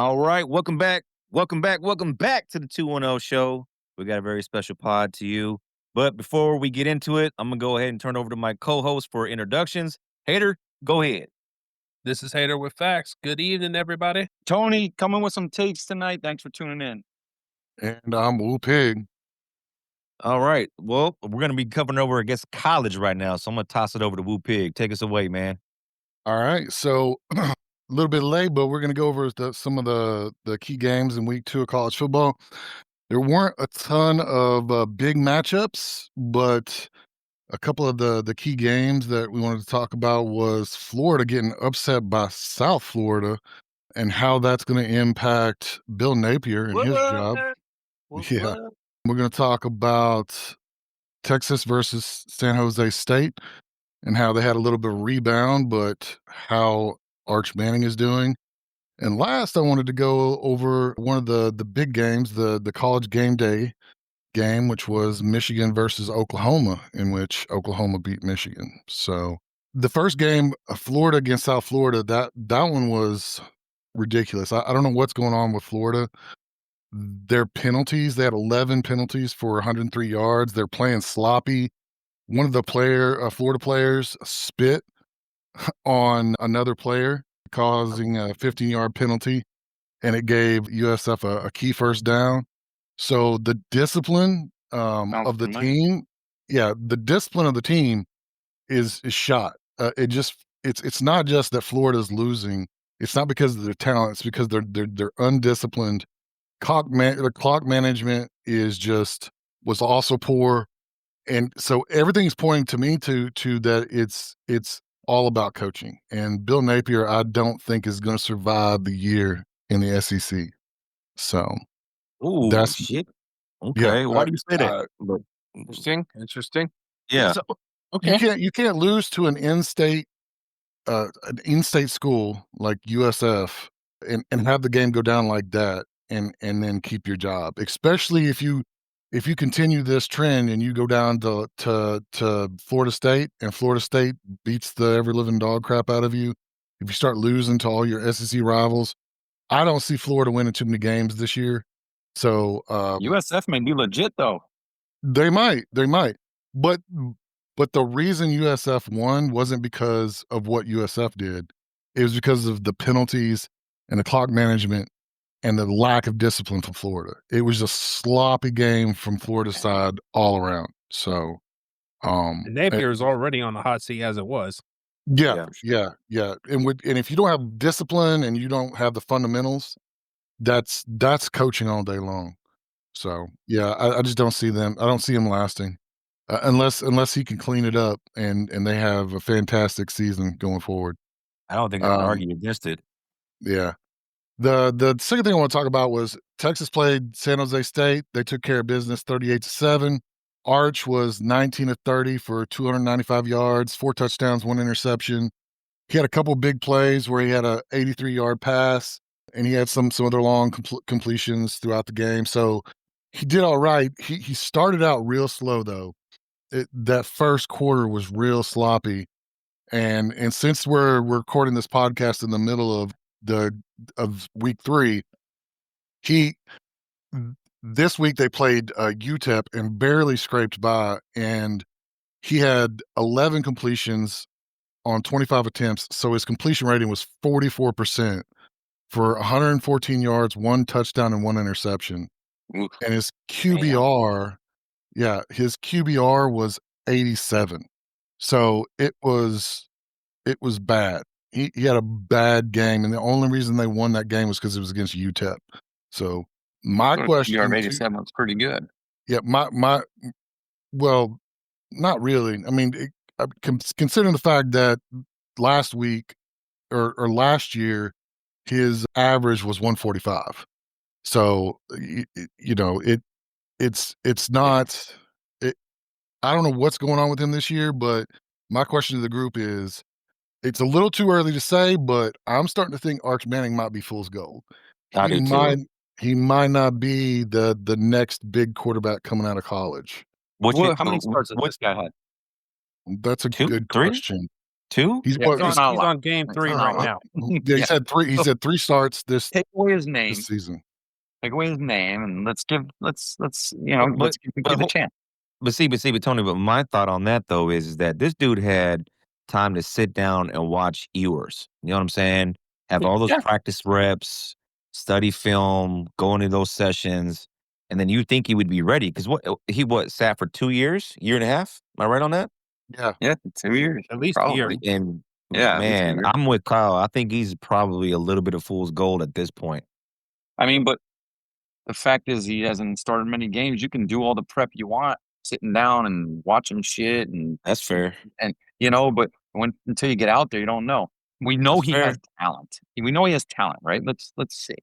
All right, welcome back. Welcome back to the 210 show. We got a very special pod to you. But before we get into it, I'm going to go ahead and turn over to my co-host for introductions. Hater, go ahead. This is Hater with Facts. Good evening, everybody. Tony, coming with some takes tonight. Thanks for tuning in. And I'm Woo Pig. All right. Well, we're going to be covering over, I guess, college right now. So I'm going to toss it over to Woo Pig. Take us away, man. All right. So a little bit late, but we're going to go over some of the key games in week 2 of college football. There weren't a ton of big matchups, but a couple of the key games that we wanted to talk about was Florida getting upset by South Florida and how that's going to impact Bill Napier and his job. Yeah. We're going to talk about Texas versus San Jose State and how they had a little bit of rebound, but how Arch Manning is doing. And last, I wanted to go over one of the big games, the college game day game, which was Michigan versus Oklahoma, in which Oklahoma beat Michigan. So the first game, Florida against South Florida, that one was ridiculous. I don't know what's going on with Florida. Their penalties, they had 11 penalties for 103 yards. They're playing sloppy. One of the Florida players spit on another player, causing a 15-yard penalty, and it gave USF a key first down. So the discipline of the team, the discipline of the team is shot. It's not just that Florida's losing. It's not because of their talent. It's because they're undisciplined. The clock management was also poor. And so everything's pointing to me to that it's all about coaching. And Bill Napier, I don't think is going to survive the year in the SEC. So that's shit. Okay, why do you say that? Interesting. Yeah. So, okay. You can't lose to an in-state school like USF and have the game go down like that and then keep your job, especially if you continue this trend and you go down to Florida State and Florida State beats the ever living dog crap out of you. If you start losing to all your SEC rivals, I don't see Florida winning too many games this year. So USF may be legit though. They might, but the reason USF won wasn't because of what USF did. It was because of the penalties and the clock management and the lack of discipline from Florida. It was a sloppy game from Florida's side all around. So, and Napier is already on the hot seat as it was. Yeah. And if you don't have discipline and you don't have the fundamentals, that's coaching all day long. So yeah, I just don't see them. I don't see him lasting unless he can clean it up and they have a fantastic season going forward. I don't think I can argue against it. Yeah. The second thing I want to talk about was Texas played San Jose State. They took care of business 38-7. Arch was 19 of 30 for 295 yards, 4 touchdowns, 1 interception. He had a couple big plays where he had a 83-yard pass, and he had some other long completions throughout the game. So he did all right. He started out real slow though. That first quarter was real sloppy, and since we're recording this podcast in the middle of week 3, this week they played UTEP and barely scraped by, and he had 11 completions on 25 attempts. So his completion rating was 44% for 114 yards, 1 touchdown, and 1 interception. And his QBR, his QBR was 87. So it was bad. He had a bad game, and the only reason they won that game was because it was against UTEP. So my question, QBR 87 was pretty good. Yeah, well, not really. I mean, considering the fact that last week or last year, his average was 145. So it's not. I don't know what's going on with him this year, but my question to the group is, it's a little too early to say, but I'm starting to think Arch Manning might be fool's gold. He might not be the next big quarterback coming out of college. How many starts has this guy had? That's a good question. 2? He's Yeah, what? it's not a He's lot. on game 3 right now. Yeah, Yeah. he's had 3. He's So had 3 starts this take away his name. season. Take away his name, and let's let's But let's give but the chance. but Tony, but my thought on that though is that this dude had time to sit down and watch Ewers. You know what I'm saying? Have all those Yeah. practice reps, study film, go into those sessions, and then you think he would be ready because what sat for 2 years, year and a half? Am I right on that? Yeah. Yeah, 2 years. At least a year. Probably. And Yeah, at least a man, year. I'm with Kyle. I think he's probably a little bit of fool's gold at this point. I mean, but the fact is he hasn't started many games. You can do all the prep you want, sitting down and watching shit That's fair. and but until you get out there, you don't know. We know That's he fair. has talent. We know he has talent, right? Let's see.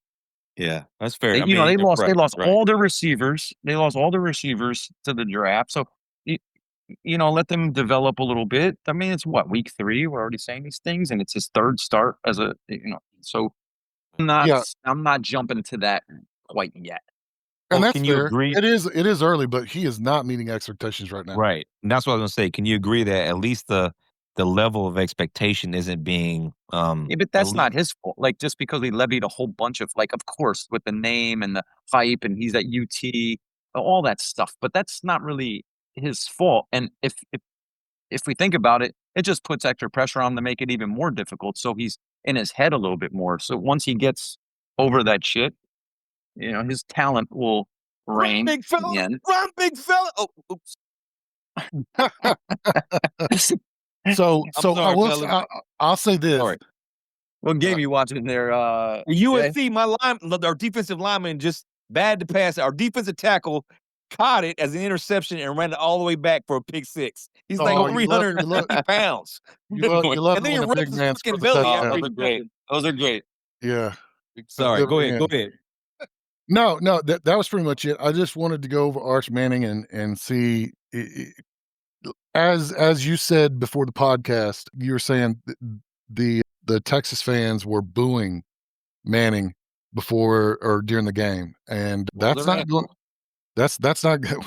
Yeah, that's fair. They, I mean, they you're lost right, right. all their receivers. They lost all their receivers to the draft. So let them develop a little bit. I mean, it's what, week 3? We're already saying these things, and it's his 3rd start as a so Yeah. I'm not jumping to that quite yet. And Well, that's can you fair. agree? It is early, but he is not meeting expectations right now. Right. And that's what I was gonna say. Can you agree that at least the level of expectation isn't being Yeah, but that's not his fault. Like, just because he levied a whole bunch of, like, of course, with the name and the hype, and he's at UT, all that stuff. But that's not really his fault. And if we think about it, it just puts extra pressure on him to make it even more difficult. So he's in his head a little bit more. So once he gets over that shit, his talent will reign big in fella, the end. run, big fella. Oh, oops. So I'm so sorry, fellas. I'll say this. Sorry. What game you watching there? USC, our defensive lineman just bad to pass. Our defensive tackle caught it as an interception and ran it all the way back for a pick 6. He's like Oh, you love 350 pounds. you love And it then he when a rips big his man fucking scores a belly touchdown. after Those he are great. Those are great. Yeah. Sorry, Good go for ahead. him. Go ahead. No, that was pretty much it. I just wanted to go over Arch Manning and see as you said before the podcast, you were saying the Texas fans were booing Manning before or during the game, and Well, that's they're not going. That's not good.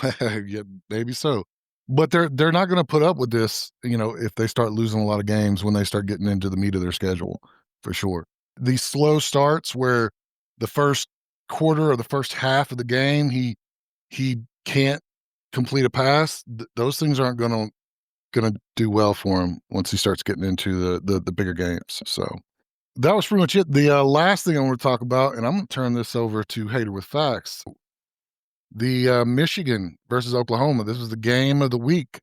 Yeah, maybe so, but they're not going to put up with this. If they start losing a lot of games when they start getting into the meat of their schedule, for sure. These slow starts where the first quarter or the first half of the game he can't complete a pass. Those things aren't going to do well for him once he starts getting into the bigger games. So that was pretty much it. The last thing I want to talk about, and I'm going to turn this over to Hater with Facts. The Michigan versus Oklahoma. This was the game of the week.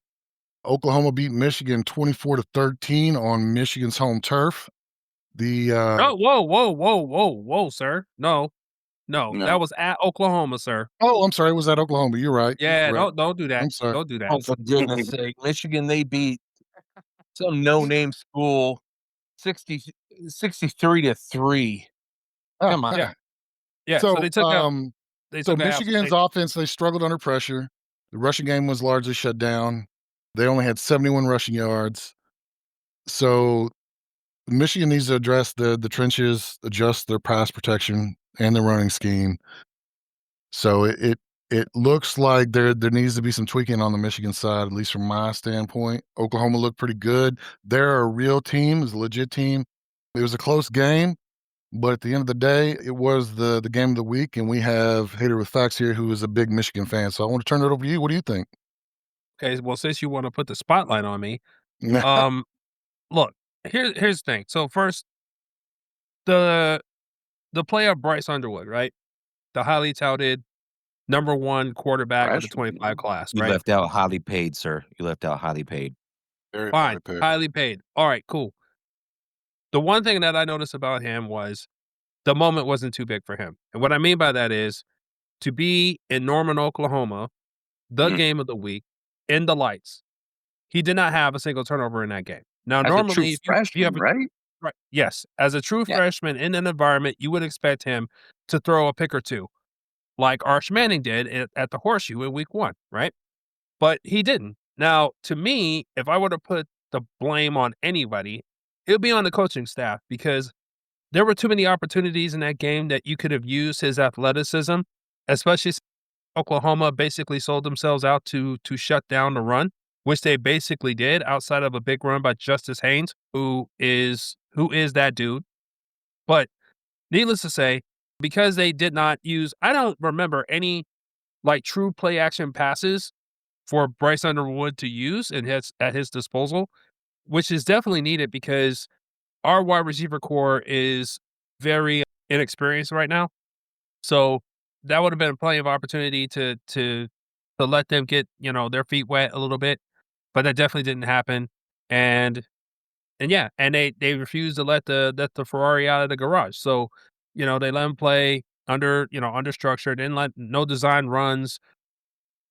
Oklahoma beat Michigan 24-13 on Michigan's home turf. The Oh, whoa, sir. No, No. that was at Oklahoma, sir. oh, I'm sorry, it was at Oklahoma. You're right. Yeah, You're correct. don't do that. I'm sorry. Don't do that. Oh, for goodness sake. Michigan, they beat some no-name school 63-3. Come on. Yeah. Yeah, so they took out So Michigan's offense, they struggled under pressure. The rushing game was largely shut down. They only had 71 rushing yards. So Michigan needs to address the trenches, adjust their pass protection and their running scheme. So it looks like there needs to be some tweaking on the Michigan side, at least from my standpoint. Oklahoma looked pretty good. They're a real team, it's a legit team. It was a close game, but at the end of the day, it was the game of the week, and we have Hater with Facts here who is a big Michigan fan. So I want to turn it over to you. What do you think? Okay, well, since you want to put the spotlight on me, look, here's the thing. So first, the play of Bryce Underwood, right? The highly touted number 1 quarterback of the Freshman. 25 class, You right? left out highly paid, sir. You left out highly paid. Very Fine, paid. highly paid. All right, cool. The one thing that I noticed about him was the moment wasn't too big for him. And what I mean by that is to be in Norman, Oklahoma, the game of the week, in the lights. He did not have a single turnover in that game. Now, As a normally, true if you freshman, have a right? right, yes, as a true Yeah. freshman in an environment, you would expect him to throw a pick or two, like Arch Manning did at the Horseshoe in week 1, right? But he didn't. Now, to me, if I were to put the blame on anybody, it would be on the coaching staff because there were too many opportunities in that game that you could have used his athleticism, especially since Oklahoma basically sold themselves out to shut down the run. which they basically did outside of a big run by Justice Haynes, who is that dude. But needless to say, because they did not use, I don't remember any like true play action passes for Bryce Underwood to use and at his disposal, which is definitely needed because our wide receiver core is very inexperienced right now. So that would have been plenty of opportunity to let them get, their feet wet a little bit, but that definitely didn't happen. And yeah, and they refused to let the Ferrari out of the garage. So, they let him play under structure, didn't let no design runs.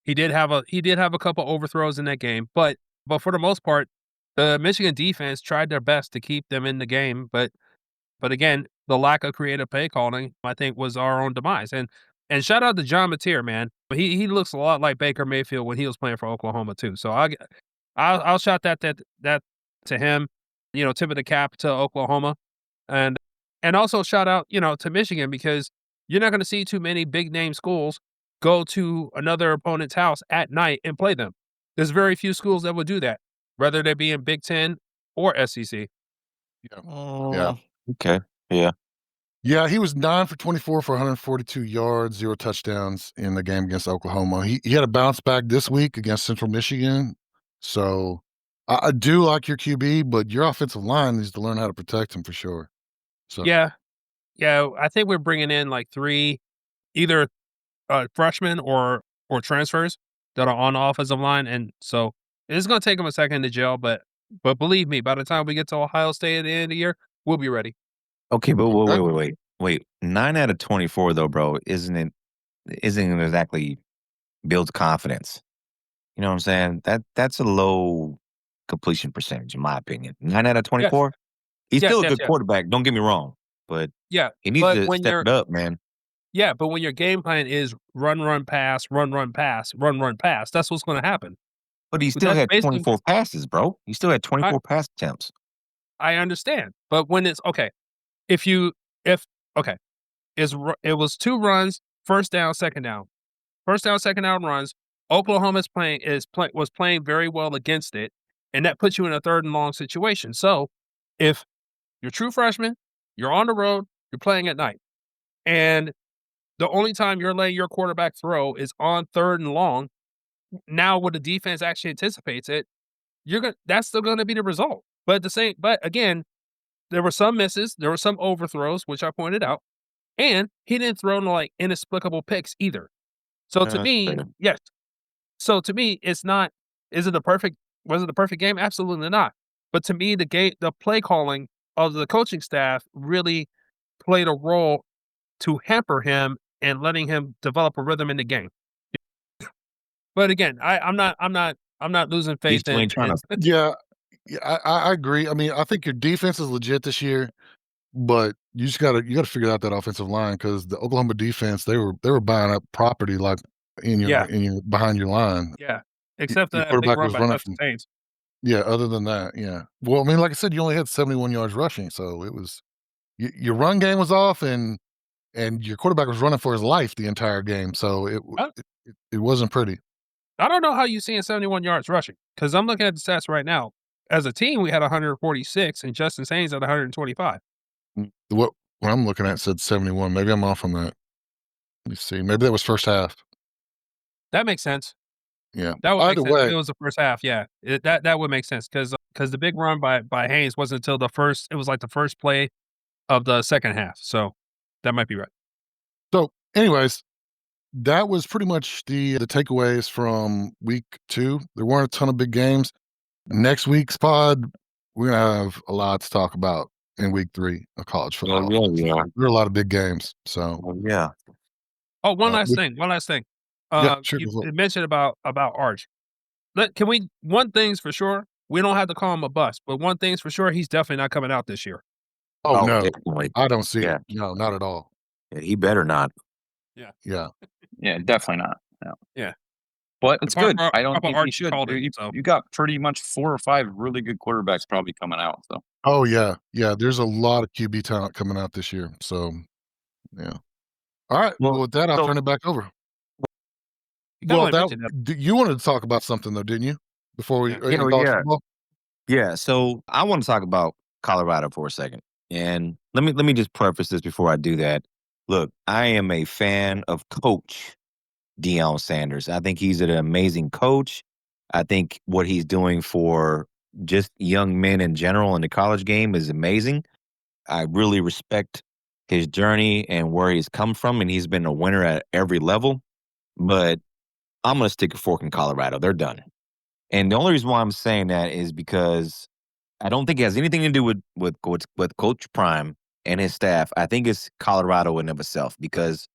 He did have a couple overthrows in that game, but for the most part, the Michigan defense tried their best to keep them in the game, but again, the lack of creative play calling, I think, was our own demise. And shout out to John Mateer, man. He looks a lot like Baker Mayfield when he was playing for Oklahoma too. So I'll shout that to him. Tip of the cap to Oklahoma, and also shout out to Michigan because you're not going to see too many big name schools go to another opponent's house at night and play them. There's very few schools that would do that, whether they be in Big Ten or SEC. Yeah. Okay. Yeah. Yeah, he was 9 for 24 for 142 yards, 0 touchdowns in the game against Oklahoma. He had a bounce back this week against Central Michigan. So I do like your QB, but your offensive line needs to learn how to protect him for sure. So Yeah, I think we're bringing in like 3 either, freshmen or transfers that are on the offensive line, and so it's gonna take them a second to gel, but believe me, by the time we get to Ohio State at the end of the year, we'll be ready. Okay, but Okay. wait. 9 out of 24 though, bro, isn't exactly builds confidence. You know what I'm saying? That's a low completion percentage in my opinion. 9 out of Yes, 24? He's yes, still a yes, good yes. quarterback, don't get me wrong, but Yeah, he needs but to when step you're it up, man. yeah, but when your game plan is run, run, pass, run, run, pass, run, run, pass, that's what's gonna happen. But he But still that's had basically 24 passes, bro. He still had I 24 pass attempts. I understand, but when it's okay, if you if okay, it was 2 runs, first down, second down. First down, second down runs. Oklahoma's was playing very well against it, and that puts you in a 3rd and long situation. So, if you're true freshman, you're on the road, you're playing at night, and the only time you're letting your quarterback throw is on 3rd and long, now when the defense actually anticipates it, that's still gonna be the result. But again, there were some misses, there were some overthrows, which I pointed out, and he didn't throw no, like, inexplicable picks either. So to That's me, fair. yes. So to me, it's not is it the perfect was it the perfect game? Absolutely not. But to me, the play calling of the coaching staff really played a role to hamper him and letting him develop a rhythm in the game. But again, I'm not losing You faith still ain't trying in to yeah, I agree. I mean, I think your defense is legit this year, but you gotta figure out that offensive line because the Oklahoma defense, they were buying up property like Yeah, in your behind your line. yeah. Except for Your that big quarterback run was by running Justice from Haynes. yeah, other than that, yeah. Well, I mean, like I said, you only had 71 yards rushing, so it was your run game was off and your quarterback was running for his life the entire game, so I it wasn't pretty. I don't know how you seeing 71 yards rushing because I'm looking at the stats right now. As a team, we had 146 and Justin Haynes at 125. What I'm looking at said 71. Maybe I'm off on that. Let me see. Maybe that was first half. That makes sense. Yeah. That would make Either sense if way, it was the first half, yeah. That would make sense because the big run by Haynes wasn't until it was like the first play of the second half, so that might be right. so anyways, that was pretty much the takeaways from week 2. There weren't a ton of big games. Next week's pod, we're gonna have a lot to talk about in week 3 of college Oh, football. yeah. There are a lot of big games. So Oh, yeah. Oh, one last we thing, one last thing. yeah, sure. You Go for it. mentioned about Arch. One thing's for sure, we don't have to call him a bust, but one thing's for sure, he's definitely not coming out this year. Oh, Oh, no. definitely. I don't see Yeah. it. No, not at all. Yeah, he better not. Yeah. Yeah. Yeah, definitely not. No. Yeah. But it's good. I don't Papa think he Archie should. called it, You so you got pretty much 4 or 5 really good quarterbacks probably coming out, so. Oh, yeah. Yeah, there's a lot of QB talent coming out this year. So, yeah. All right. Well, Well, with that, I'll so turn it back over. you Well, definitely mentioned that. you wanted to talk about something though, didn't you? before we Yeah. Yeah, in well, college yeah. football? Yeah, so I want to talk about Colorado for a second. And let me just preface this before I do that. Look, I am a fan of Coach Deion Sanders. I think he's an amazing coach. I think what he's doing for just young men in general in the college game is amazing. I really respect his journey and where he's come from, and he's been a winner at every level. But I'm going to stick a fork in Colorado. They're done. And the only reason why I'm saying that is because I don't think it has anything to do with Coach Prime and his staff. I think it's Colorado in of itself because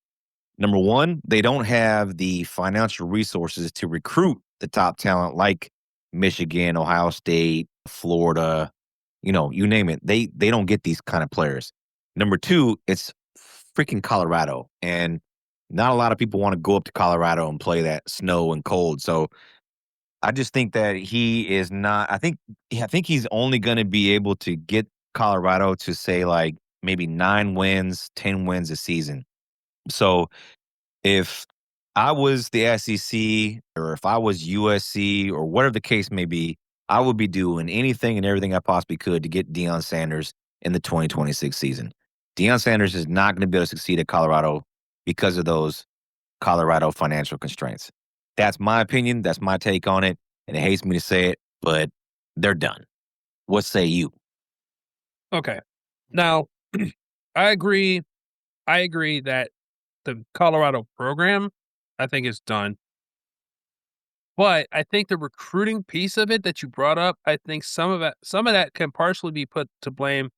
number one, they don't have the financial resources to recruit the top talent like Michigan, Ohio State, Florida, you name it. They don't get these kind of players. Number two, it's freaking Colorado. And not a lot of people want to go up to Colorado and play that snow and cold. So I just think that he is not. I think he's only going to be able to get Colorado to say like maybe 9 wins, 10 wins a season. So if I was the SEC or if I was USC or whatever the case may be, I would be doing anything and everything I possibly could to get Deion Sanders in the 2026 season. Deion Sanders is not going to be able to succeed at Colorado because of those Colorado financial constraints. That's my opinion. That's my take on it. And it hates me to say it, but they're done. What say you? Okay. Now, I agree. I agree that the Colorado program, I think, is done. But I think the recruiting piece of it that you brought up, I think some of that can partially be put to blame.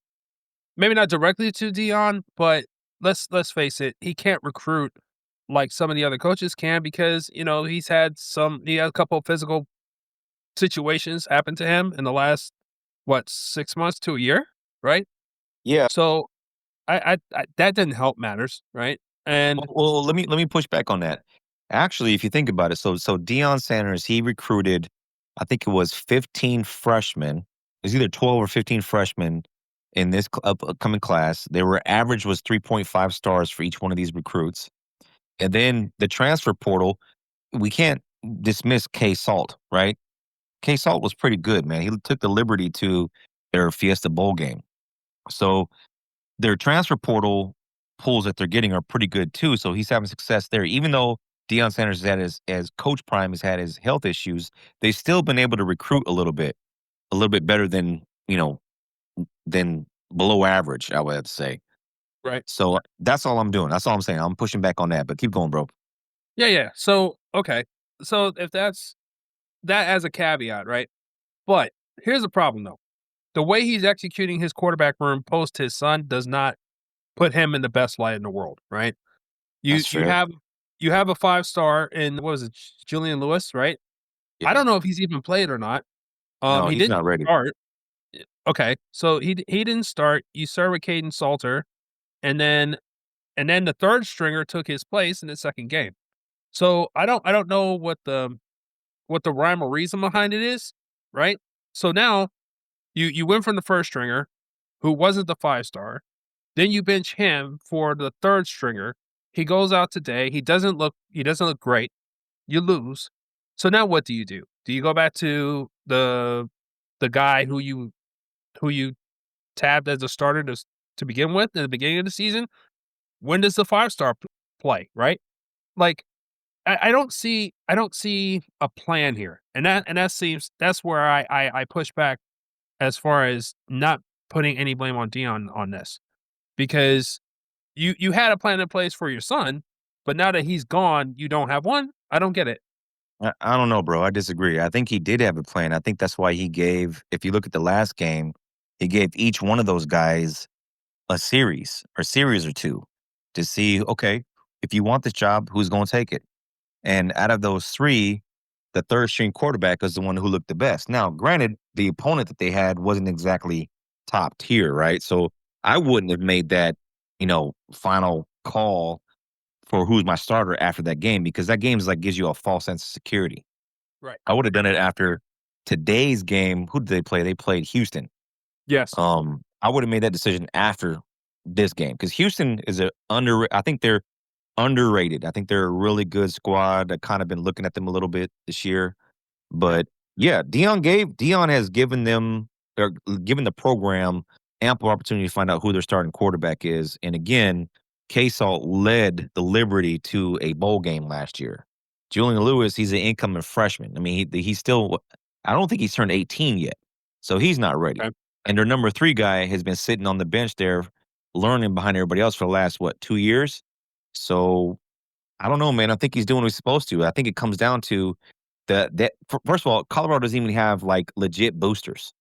Maybe not directly to Dion, but let's face it, he can't recruit like some of the other coaches can because he had a couple of physical situations happen to him in the last 6 months to a year, right? Yeah. So I that didn't help matters, right? And Well, let me push back on that. Actually, if you think about it, so Deion Sanders, he recruited, I think it was 15 freshmen. It was either 12 or 15 freshmen in this upcoming class. They were average was 3.5 stars for each one of these recruits. And then the transfer portal, we can't dismiss K Salt, right? K Salt was pretty good, man. He took the liberty to their Fiesta Bowl game. So their transfer portal pools that they're getting are pretty good too. So he's having success there. Even though Deion Sanders has had as Coach Prime has had his health issues, they've still been able to recruit a little bit better than than below average. I would have to say. right. So that's all I'm doing. That's all I'm saying. I'm pushing back on that. But keep going, bro. Yeah, yeah. So, okay. So if that's that as a caveat, right? But here's the problem though. The way he's executing his quarterback room post his son does not put him in the best light in the world, right? You That's you fair. have you have a 5-star in what was it, Julian Lewis, right? I Yeah. don't know if he's even played or not. No, He he's didn't not ready. start. Okay, so he didn't start. You start with Caden Salter, and then the third stringer took his place in the second game. So I don't know what the rhyme or reason behind it is, right? So now you went from the first stringer, who wasn't the 5-star, then you bench him for the third stringer. He goes out today. He doesn't look great. You lose. So now what do you do? Do you go back to the guy who you tabbed as a starter to begin with in the beginning of the season? When does the 5-star play, right? Like I don't see a plan here. That's where I push back as far as not putting any blame on Dion on this. Because you had a plan in place for your son, but now that he's gone, you don't have one? I don't get it. I don't know, bro. I disagree. I think he did have a plan. I think that's why he gave. If you look at the last game, he gave each one of those guys a series or two to see, okay, if you want this job, who's going to take it? And out of those three, the third string quarterback is the one who looked the best. Now, granted, the opponent that they had wasn't exactly top tier, right? So I wouldn't have made that, final call for who's my starter after that game because that game is like gives you a false sense of security. Right. I would have done it after today's game. Who did they play? They played Houston. Yes. I would have made that decision after this game because Houston is I think they're underrated. I think they're a really good squad. I've kind of been looking at them a little bit this year, but Yeah, Dion has given them or given the program ample opportunity to find out who their starting quarterback is. And again, K-Salt led the Liberty to a bowl game last year. Julian Lewis, he's an incoming freshman. I mean, he's still, I don't think he's turned 18 yet. So he's not ready. Okay. And their number 3 guy has been sitting on the bench there learning behind everybody else for the last, 2 years? So I don't know, man. I think he's doing what he's supposed to. I think it comes down to first of all, Colorado doesn't even have like legit boosters.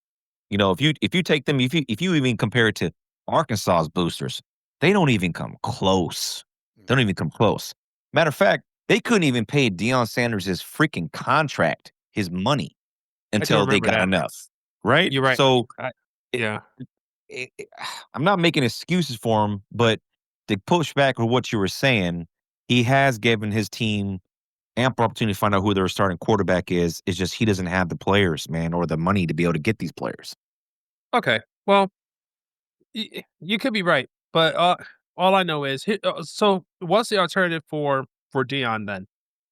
You know, if you take them, if you even compare it to Arkansas's boosters, they don't even come close. They don't even come close. Matter of fact, they couldn't even pay Deion Sanders his freaking contract, his money, I do until they remember got that. enough. Right? You're right. So it- Yeah. I'm not making excuses for him, but to push back on what you were saying, he has given his team ample opportunity to find out who their starting quarterback is. It's just he doesn't have the players, man, or the money to be able to get these players. Okay. Well, you could be right, but all I know is so. What's the alternative for Dion then?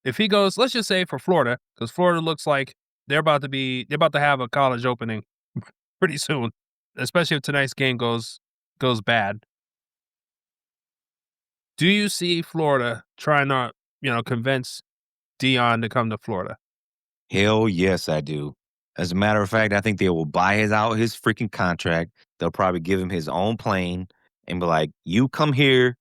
If he goes, let's just say for Florida, because Florida looks like they're about to have a college opening pretty soon, especially if tonight's game goes bad. Do you see Florida trying to convince Dion to come to Florida? Hell yes, I do. As a matter of fact, I think they will buy his freaking contract. They'll probably give him his own plane and be like, "You come here,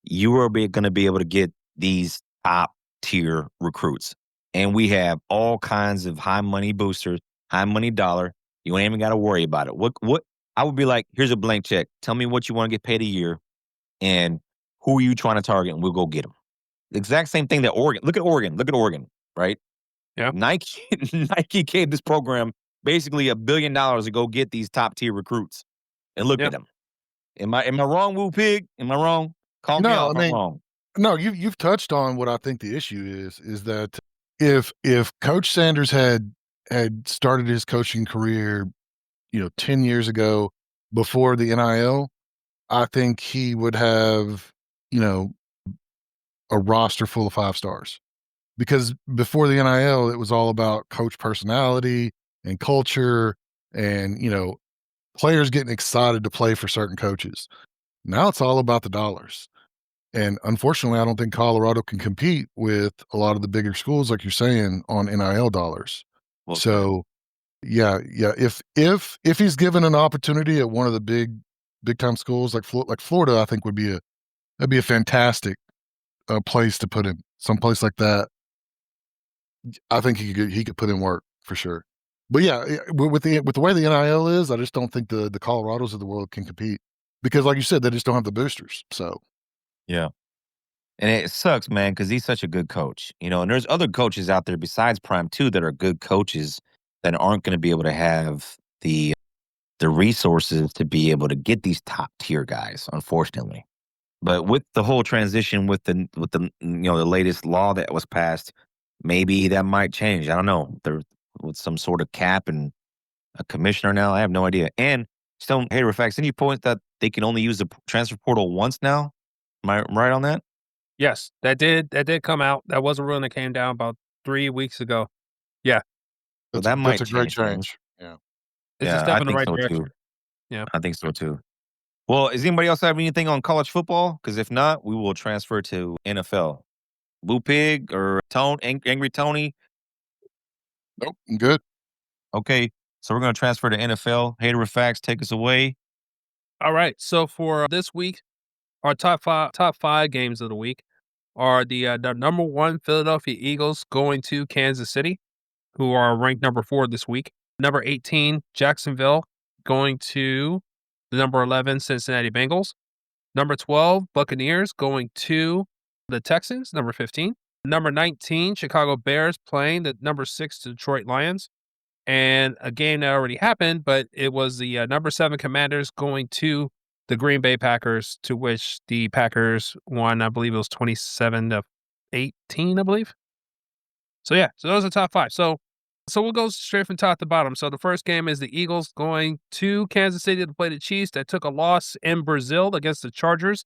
you are going to be able to get these top tier recruits, and we have all kinds of high money boosters, high money dollar. You ain't even got to worry about it." What I would be like, "Here's a blank check. Tell me what you want to get paid a year, and who are you trying to target, and we'll go get them." The exact same thing that Oregon. Look at Oregon. Look at Oregon, right? Yeah. Nike Nike gave this program basically $1 billion to go get these top tier recruits. And look Yeah. at them. Am I wrong, Woo Pig? Am I wrong? Call me No, out I if I'm mean, wrong. no, you've touched on what I think the issue is that if Coach Sanders had started his coaching career, 10 years ago before the NIL, I think he would have, you know, a roster full of 5 stars. Because before the NIL, it was all about coach personality and culture and, players getting excited to play for certain coaches. Now it's all about the dollars. And unfortunately, I don't think Colorado can compete with a lot of the bigger schools, like you're saying, on NIL dollars. Well said. So, yeah. If he's given an opportunity at one of the big time schools like Florida, I think that'd be a fantastic place to put him. Someplace like that, I think he could put in work for sure. But yeah, with the way the NIL is, I just don't think the Colorados of the world can compete because, like you said, they just don't have the boosters. So Yeah. And it sucks, man, because he's such a good coach. And there's other coaches out there besides Prime too that are good coaches that aren't going to be able to have the resources to be able to get these top tier guys, unfortunately. But with the whole transition with the latest law that was passed, maybe that might change. I don't know. There with some sort of cap and a commissioner now. I have no idea. And still, hey, Rafax, any points that they can only use the transfer portal once now? Am I right on that? Yes, that did come out. That was a ruling that came down about 3 weeks ago. Yeah, Well, that's that might a great change things. change. Yeah. it's a Yeah, step I in the think right so direction. too. Yeah. I think so too. Well, does anybody else have anything on college football? Because if not, we will transfer to NFL. Blue Pig or Angry Tony? Nope. I'm good. Okay, so we're going to transfer to NFL. Hater of Facts, take us away. All right. So for this week, our top five games of the week are the number 1 Philadelphia Eagles going to Kansas City, who are ranked number 4 this week. Number 18 Jacksonville going to the number 11 Cincinnati Bengals. Number 12 Buccaneers going to the Texans. Number 15. Number 19 Chicago Bears playing the number 6 Detroit Lions. And a game that already happened, but it was the number 7 Commanders going to the Green Bay Packers, to which the Packers won, I believe it was 27-18, I believe. So yeah, so those are top 5. So we'll go straight from top to bottom. So the first game is the Eagles going to Kansas City to play the Chiefs that took a loss in Brazil against the Chargers.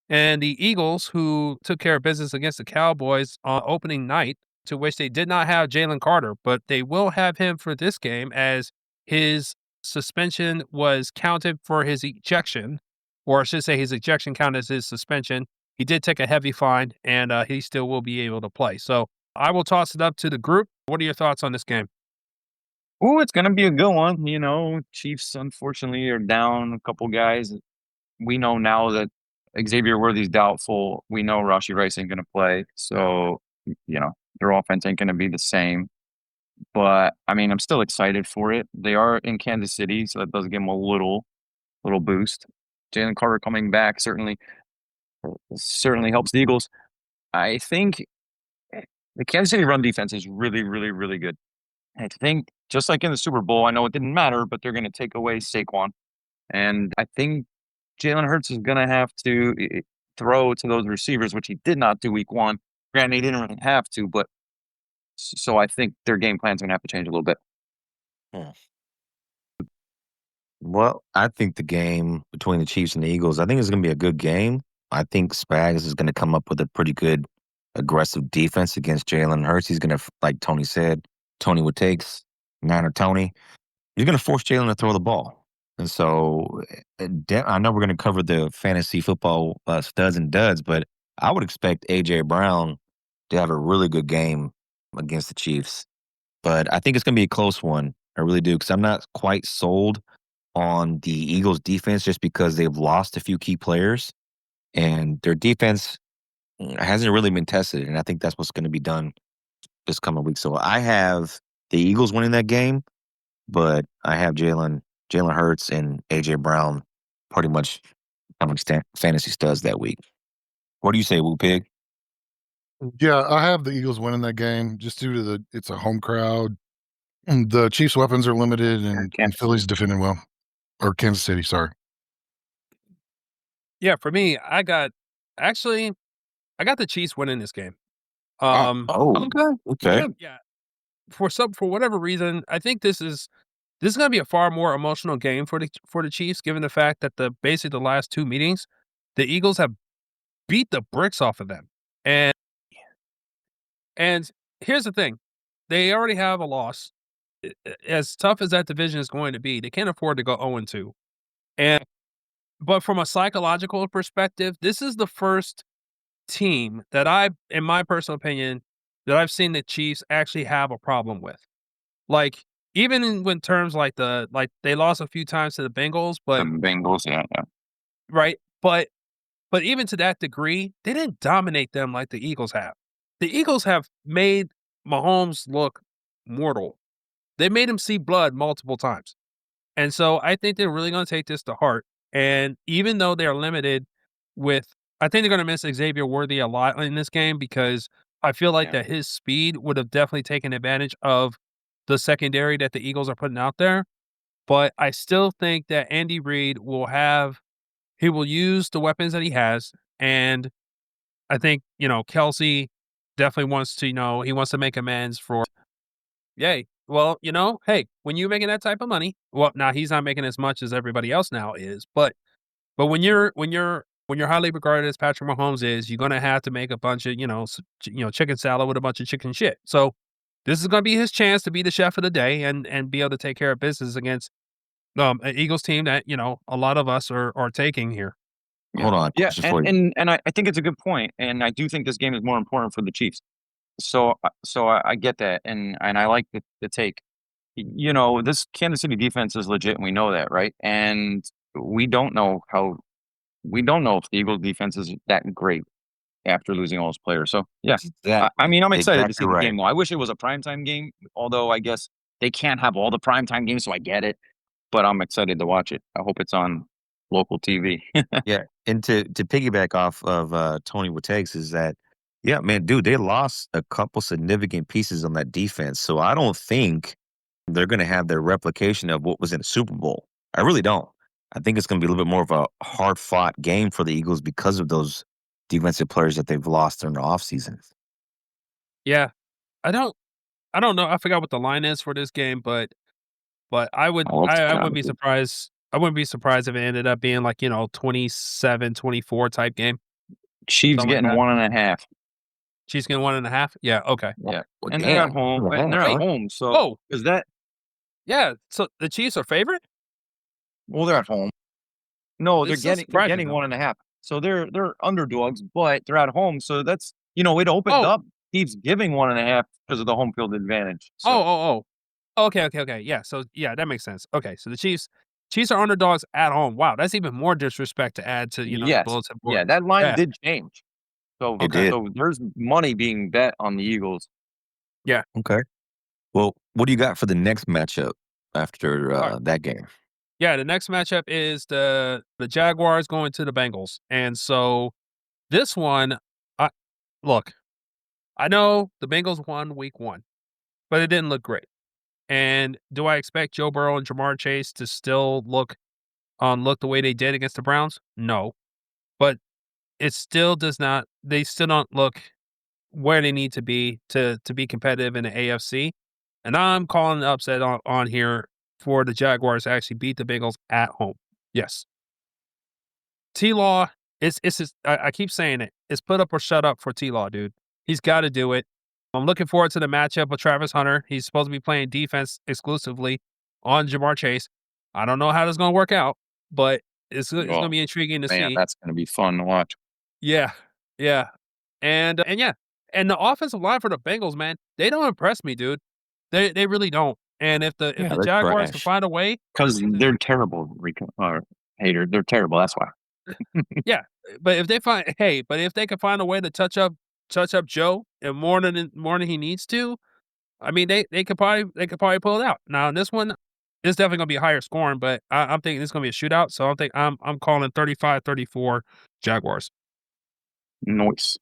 And the Eagles, who took care of business against the Cowboys on opening night, to which they did not have Jalen Carter, but they will have him for this game as his suspension was counted for his ejection, or I should say his ejection counted as his suspension. He did take a heavy fine, and he still will be able to play. So I will toss it up to the group. What are your thoughts on this game? Oh, it's gonna be a good one. Chiefs unfortunately are down a couple guys. We know now that Xavier Worthy's doubtful. We know Rashi Rice ain't gonna play, so their offense ain't gonna be the same. But I mean, I'm still excited for it. They are in Kansas City, so that does give them a little boost. Jalen Carter coming back certainly helps the Eagles. I think the Kansas City run defense is really, really, really good. I think just like in the Super Bowl, I know it didn't matter, but they're going to take away Saquon, and I think Jalen Hurts is going to have to throw to those receivers, which he did not do Week 1. Granted, he didn't really have to, but so I think their game plan's going to have to change a little bit. Hmm. Well, I think the game between the Chiefs and the Eagles, I think it's going to be a good game. I think Spags is going to come up with a pretty good aggressive defense against Jalen Hurts. He's going to, like Tony said, Tony would takes, Niner Tony. He's going to force Jalen to throw the ball. And so I know we're going to cover the fantasy football studs and duds, but I would expect A.J. Brown to have a really good game against the Chiefs. But I think it's going to be a close one. I really do, because I'm not quite sold on the Eagles' defense just because they've lost a few key players, and their defense hasn't really been tested. And I think that's what's going to be done this coming week. So I have the Eagles winning that game, but I have Jalen Hurts and A.J. Brown pretty much fantasy studs that week. What do you say, Woo Pig? Yeah, I have the Eagles winning that game just due to it's a home crowd. And the Chiefs' weapons are limited, and Philly's defending well. Or Kansas City, sorry. Yeah, for me, I got the Chiefs winning this game. Okay. Yeah. For whatever reason, I think this is gonna be a far more emotional game for the Chiefs, given the fact that basically the last 2 meetings, the Eagles have beat the bricks off of them. And here's the thing, they already have a loss. As tough as that division is going to be, they can't afford to go 0-2. But from a psychological perspective, this is the first team that in my personal opinion, that I've seen the Chiefs actually have a problem with. Like, even when terms like they lost a few times to the Bengals, The but Bengals, yeah. right, but even to that degree, they didn't dominate them like the Eagles have. The Eagles have made Mahomes look mortal. They made him see blood multiple times. And so I think they're really going to take this to heart. And even though they're limited I think they're going to miss Xavier Worthy a lot in this game, because I feel like that his speed would have definitely taken advantage of the secondary that the Eagles are putting out there. But I still think that Andy Reid he will use the weapons that he has. And I think, Kelsey definitely wants to, he wants to make amends for, yay. Well, hey, when you're making that type of money, well, now he's not making as much as everybody else now is, but when you're highly regarded as Patrick Mahomes is, you're gonna have to make a bunch of chicken salad with a bunch of chicken shit. So this is gonna be his chance to be the chef of the day and be able to take care of business against an Eagles team that a lot of us are taking here. Hold on. Yeah, Question for you. and I think it's a good point, and I do think this game is more important for the Chiefs. So I get that, and I like the take. This Kansas City defense is legit, and we know that, right? And we don't know if the Eagles defense is that great after losing all those players. So yeah, I mean, I'm excited to see the game though. I wish it was a primetime game, although I guess they can't have all the primetime games, so I get it. But I'm excited to watch it. I hope it's on local TV. Yeah, and to piggyback off of Tony Wategs is that, yeah, man, dude, they lost a couple significant pieces on that defense. So I don't think they're going to have their replication of what was in the Super Bowl. I really don't. I think it's going to be a little bit more of a hard fought game for the Eagles because of those defensive players that they've lost during the offseason. Yeah, I don't know. I forgot what the line is for this game, but I wouldn't be surprised. I wouldn't be surprised if it ended up being like 27-24 type game. Chiefs Something like getting that. 1.5. Chiefs getting 1.5. Yeah. Okay. Yeah, Well, and they're at damn. home, What the and they're heck, at huh? home. So Oh, is that? yeah. So the Chiefs are favorite. Well, they're at home. No, It's still they're surprising getting though. 1.5. So they're underdogs, but they're at home. So that's it opened Oh, up. Keeps giving 1.5 because of the home field advantage. oh, So oh, oh. Okay. Yeah. So yeah, that makes sense. Okay. So the Chiefs are underdogs at home. Wow, that's even more disrespect to add to the yes, bulletin board. yeah, that line Yeah. did change. So It Okay. did. so there's money being bet on the Eagles. Yeah. Okay. Well, what do you got for the next matchup after All right. that game? Yeah. The next matchup is the Jaguars going to the Bengals, and so this one, I look. I know the Bengals won week 1, but it didn't look great. And do I expect Joe Burrow and Jamar Chase to still look the way they did against the Browns? No. But it still does not they still don't look where they need to be competitive in the AFC. And I'm calling the upset on here for the Jaguars to actually beat the Bengals at home. Yes. T-Law, it's just, I keep saying it. It's put up or shut up for T-Law, dude. He's got to do it. I'm looking forward to the matchup with Travis Hunter. He's supposed to be playing defense exclusively on Jamar Chase. I don't know how this is going to work out, but it's going to Oh be intriguing to man, see. that's going to be fun to watch. Yeah, yeah, and yeah, and the offensive line for the Bengals, man, they don't impress me, dude. They really don't. And if Yeah, the they're Jaguars can trash. find a way, Because they're terrible, Rico or Hater. They're terrible. That's why. yeah, but if they can find a way to touch up Joe and more than he needs to, I mean they could probably pull it out. Now in this one, it's definitely gonna be higher scoring, but I'm thinking it's gonna be a shootout. So I'm calling 35-34 Jaguars. Noise.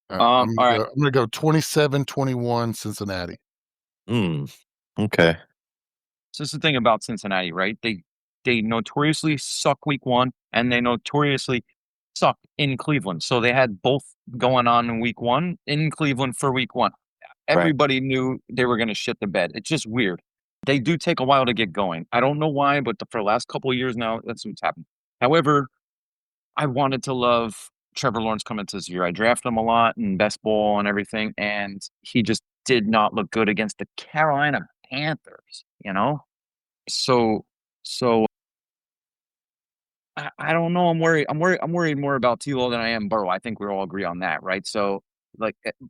I'm All right. gonna go 27-21 Cincinnati. Okay. So this is the thing about Cincinnati, right? They notoriously suck week 1, and they notoriously suck in Cleveland. So they had both going on in week 1 in Cleveland for week 1. Right. Everybody knew they were going to shit the bed. It's just weird. They do take a while to get going. I don't know why, but for the last couple of years now, that's what's happened. However, I wanted to love Trevor Lawrence coming into this year. I drafted him a lot in best ball and everything, and he just did not look good against the Carolina Panthers, So so I don't know. I'm worried. I'm worried more about T-Law than I am Burrow. I think we all agree on that, right? So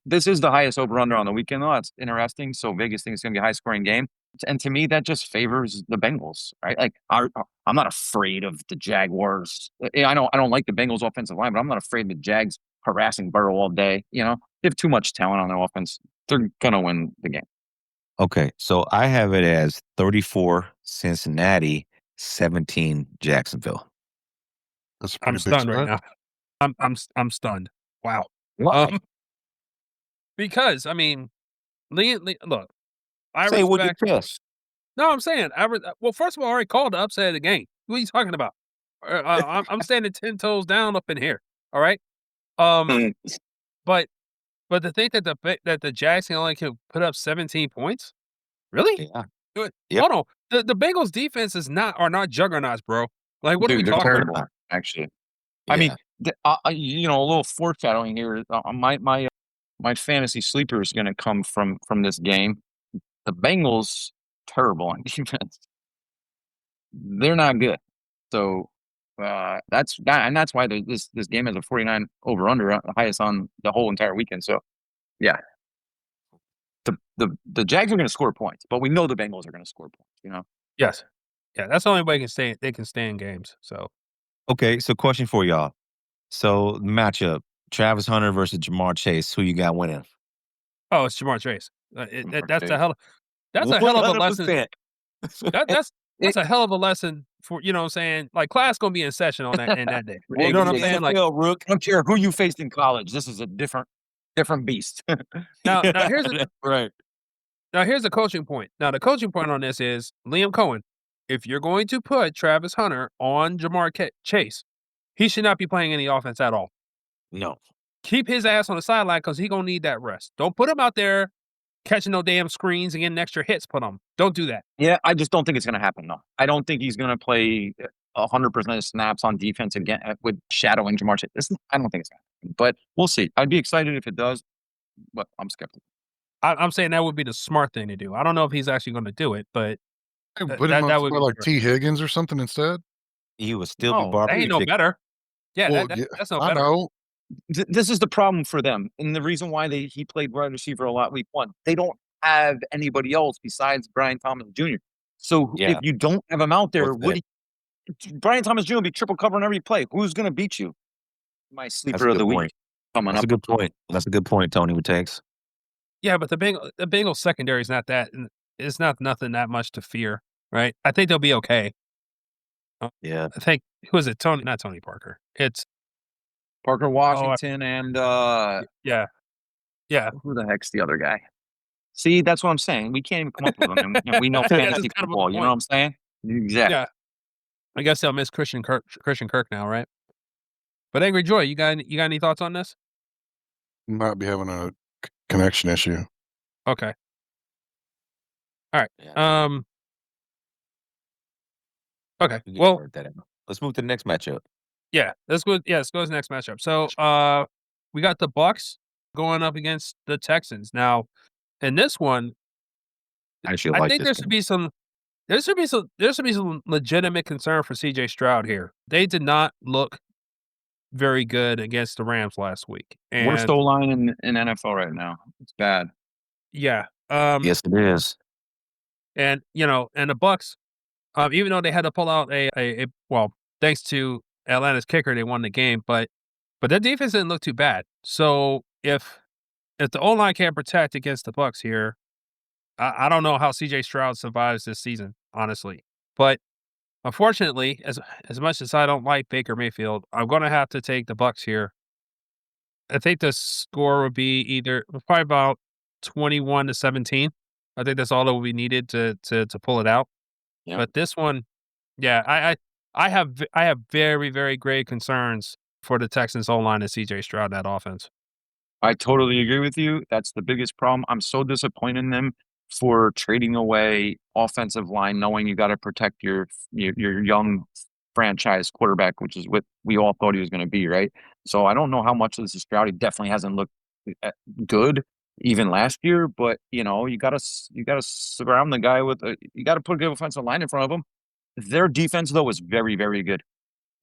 this is the highest over under on the weekend, though. That's interesting. So Vegas thinks it's gonna be a high scoring game. And to me, that just favors the Bengals, right? Like I'm not afraid of the Jaguars. I don't like the Bengals offensive line, but I'm not afraid of the Jags harassing Burrow all day. They have too much talent on their offense. They're gonna win the game. Okay. So I have it as 34 Cincinnati, 17 Jacksonville. That's a I'm pretty big stunned right spread. now. I'm stunned. Wow. Why? Because I mean, look, I Say with your respect. chest. No, I'm saying well. First of all, I already called the upset of the game. What are you talking about? I'm standing 10 toes down up in here. All right. Um, but to think that the Jags only can put up 17 points, really? Yeah. Good. Yep. Hold on. The Bengals defense are not juggernauts, bro. Like, what are we Dude, they're talking terrible, about? actually. Yeah. I mean, a little foreshadowing here. My fantasy sleeper is going to come from this game. The Bengals terrible on defense. They're not good. So that's why this game has a 49 over under, the highest on the whole entire weekend. So yeah, the Jags are going to score points, but we know the Bengals are going to score points. Yes. Yeah, that's the only way they can stay in games. So Okay. So question for y'all. So matchup: Travis Hunter versus Jamar Chase. Who you got winning? it's Jamar Chase. That's a hell. That's a hell of a lesson. 100%. That's a hell of a lesson for what I'm saying. Like class gonna be in session on that in that day. Well, You know what I'm saying? Like Rook. I don't care who you faced in college. This is a different beast. now here's a right. now here's the coaching point. Now the coaching point on this is Liam Cohen. If you're going to put Travis Hunter on Jamar Chase, he should not be playing any offense at all. No. Keep his ass on the sideline because he gonna need that rest. Don't put him out there catching no damn screens and getting extra hits put on him. Don't do that. Yeah, I just don't think it's going to happen, though. I don't think he's going to play 100% of snaps on defense again with shadowing Jamar Chase. I don't think it's going to happen, but we'll see. I'd be excited if it does, but I'm skeptical. I'm saying that would be the smart thing to do. I don't know if he's actually going to do it, but Hey, put him on that would somewhere be like smart. T. Higgins or something instead. He would still be No, That barbecue ain't no chicken. better. Yeah, Well, that's no I better. know. This is the problem for them, and the reason why he played wide receiver a lot week 1. They don't have anybody else besides Brian Thomas Jr. So Yeah. if you don't have him out there, What's Brian Thomas Jr. will be triple covering every play. Who's going to beat you? My That's sleeper a of the good week point. coming That's up. a good point. That's a good point, Tony would takes. Yeah, but the Bengals secondary is not that. It's not nothing that much to fear, right? I think they'll be okay. Yeah. I think who is it? Tony, not Tony Parker. It's Parker Washington and yeah. who the heck's the other guy? See, that's what I'm saying. We can't even come up with them, and we know Yeah, that's fantasy kind of the football. You know what I'm saying? Exactly. Yeah. I guess they'll miss Christian Kirk now, right? But Angry Joy, you got any thoughts on this? Might be having a connection issue. Okay. All right. Yeah. Okay. We can Well, work that out. Let's move to the next matchup. yeah. Let's go. Yeah, let's go to the next matchup. So, we got the Bucks going up against the Texans. Now, in this one, I actually I like think this there should game. be some. There should be some legitimate concern for CJ Stroud here. They did not look very good against the Rams last week, Worst and O-line in NFL right now. It's bad. yeah, Yes, it is. and and the Bucks, even though they had to pull out well, thanks to Atlanta's kicker, they won the game, but that defense didn't look too bad. So if the O-line can't protect against the Bucks here, I don't know how CJ Stroud survives this season, honestly. But unfortunately, as much as I don't like Baker Mayfield, I'm going to have to take the Bucks here. I think the score would be probably about 21-17. I think that's all that will be needed to pull it out. Yeah. But this one, yeah, I have very, very grave concerns for the Texans O-line and CJ Stroud in that offense. I totally agree with you. That's the biggest problem. I'm so disappointed in them for trading away offensive line, knowing you got to protect your young franchise quarterback, which is what we all thought he was going to be, right? So I don't know how much this is Stroud. He definitely hasn't looked good even last year, but you gotta surround the guy with you got to put a good offensive line in front of him. Their defense though was very, very good.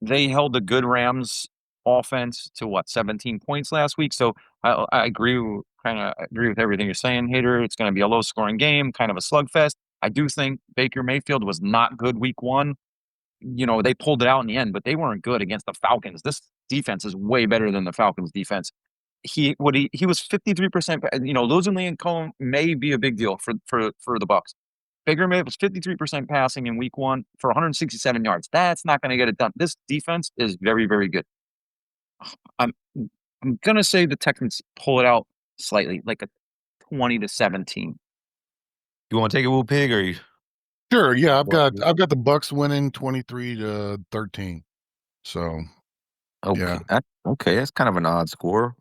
They held the good Rams offense to 17 points last week. So I agree with everything you're saying, Hater. It's going to be a low scoring game, kind of a slugfest. I do think Baker Mayfield was not good week 1. They pulled it out in the end, but they weren't good against the Falcons. This defense is way better than the Falcons defense. He was 53%, losing Liam Cohen may be a big deal for the Bucs. Baker Mayfield was 53% passing in week 1 for 167 yards. That's not going to get it done. This defense is very, very good. I'm going to say the Texans pull it out slightly, like a 20-17. You want to take it, Woo Pig, or you? Sure, yeah, I've Well, got the Bucks winning 23-13. So Okay. yeah. Okay, that's kind of an odd score.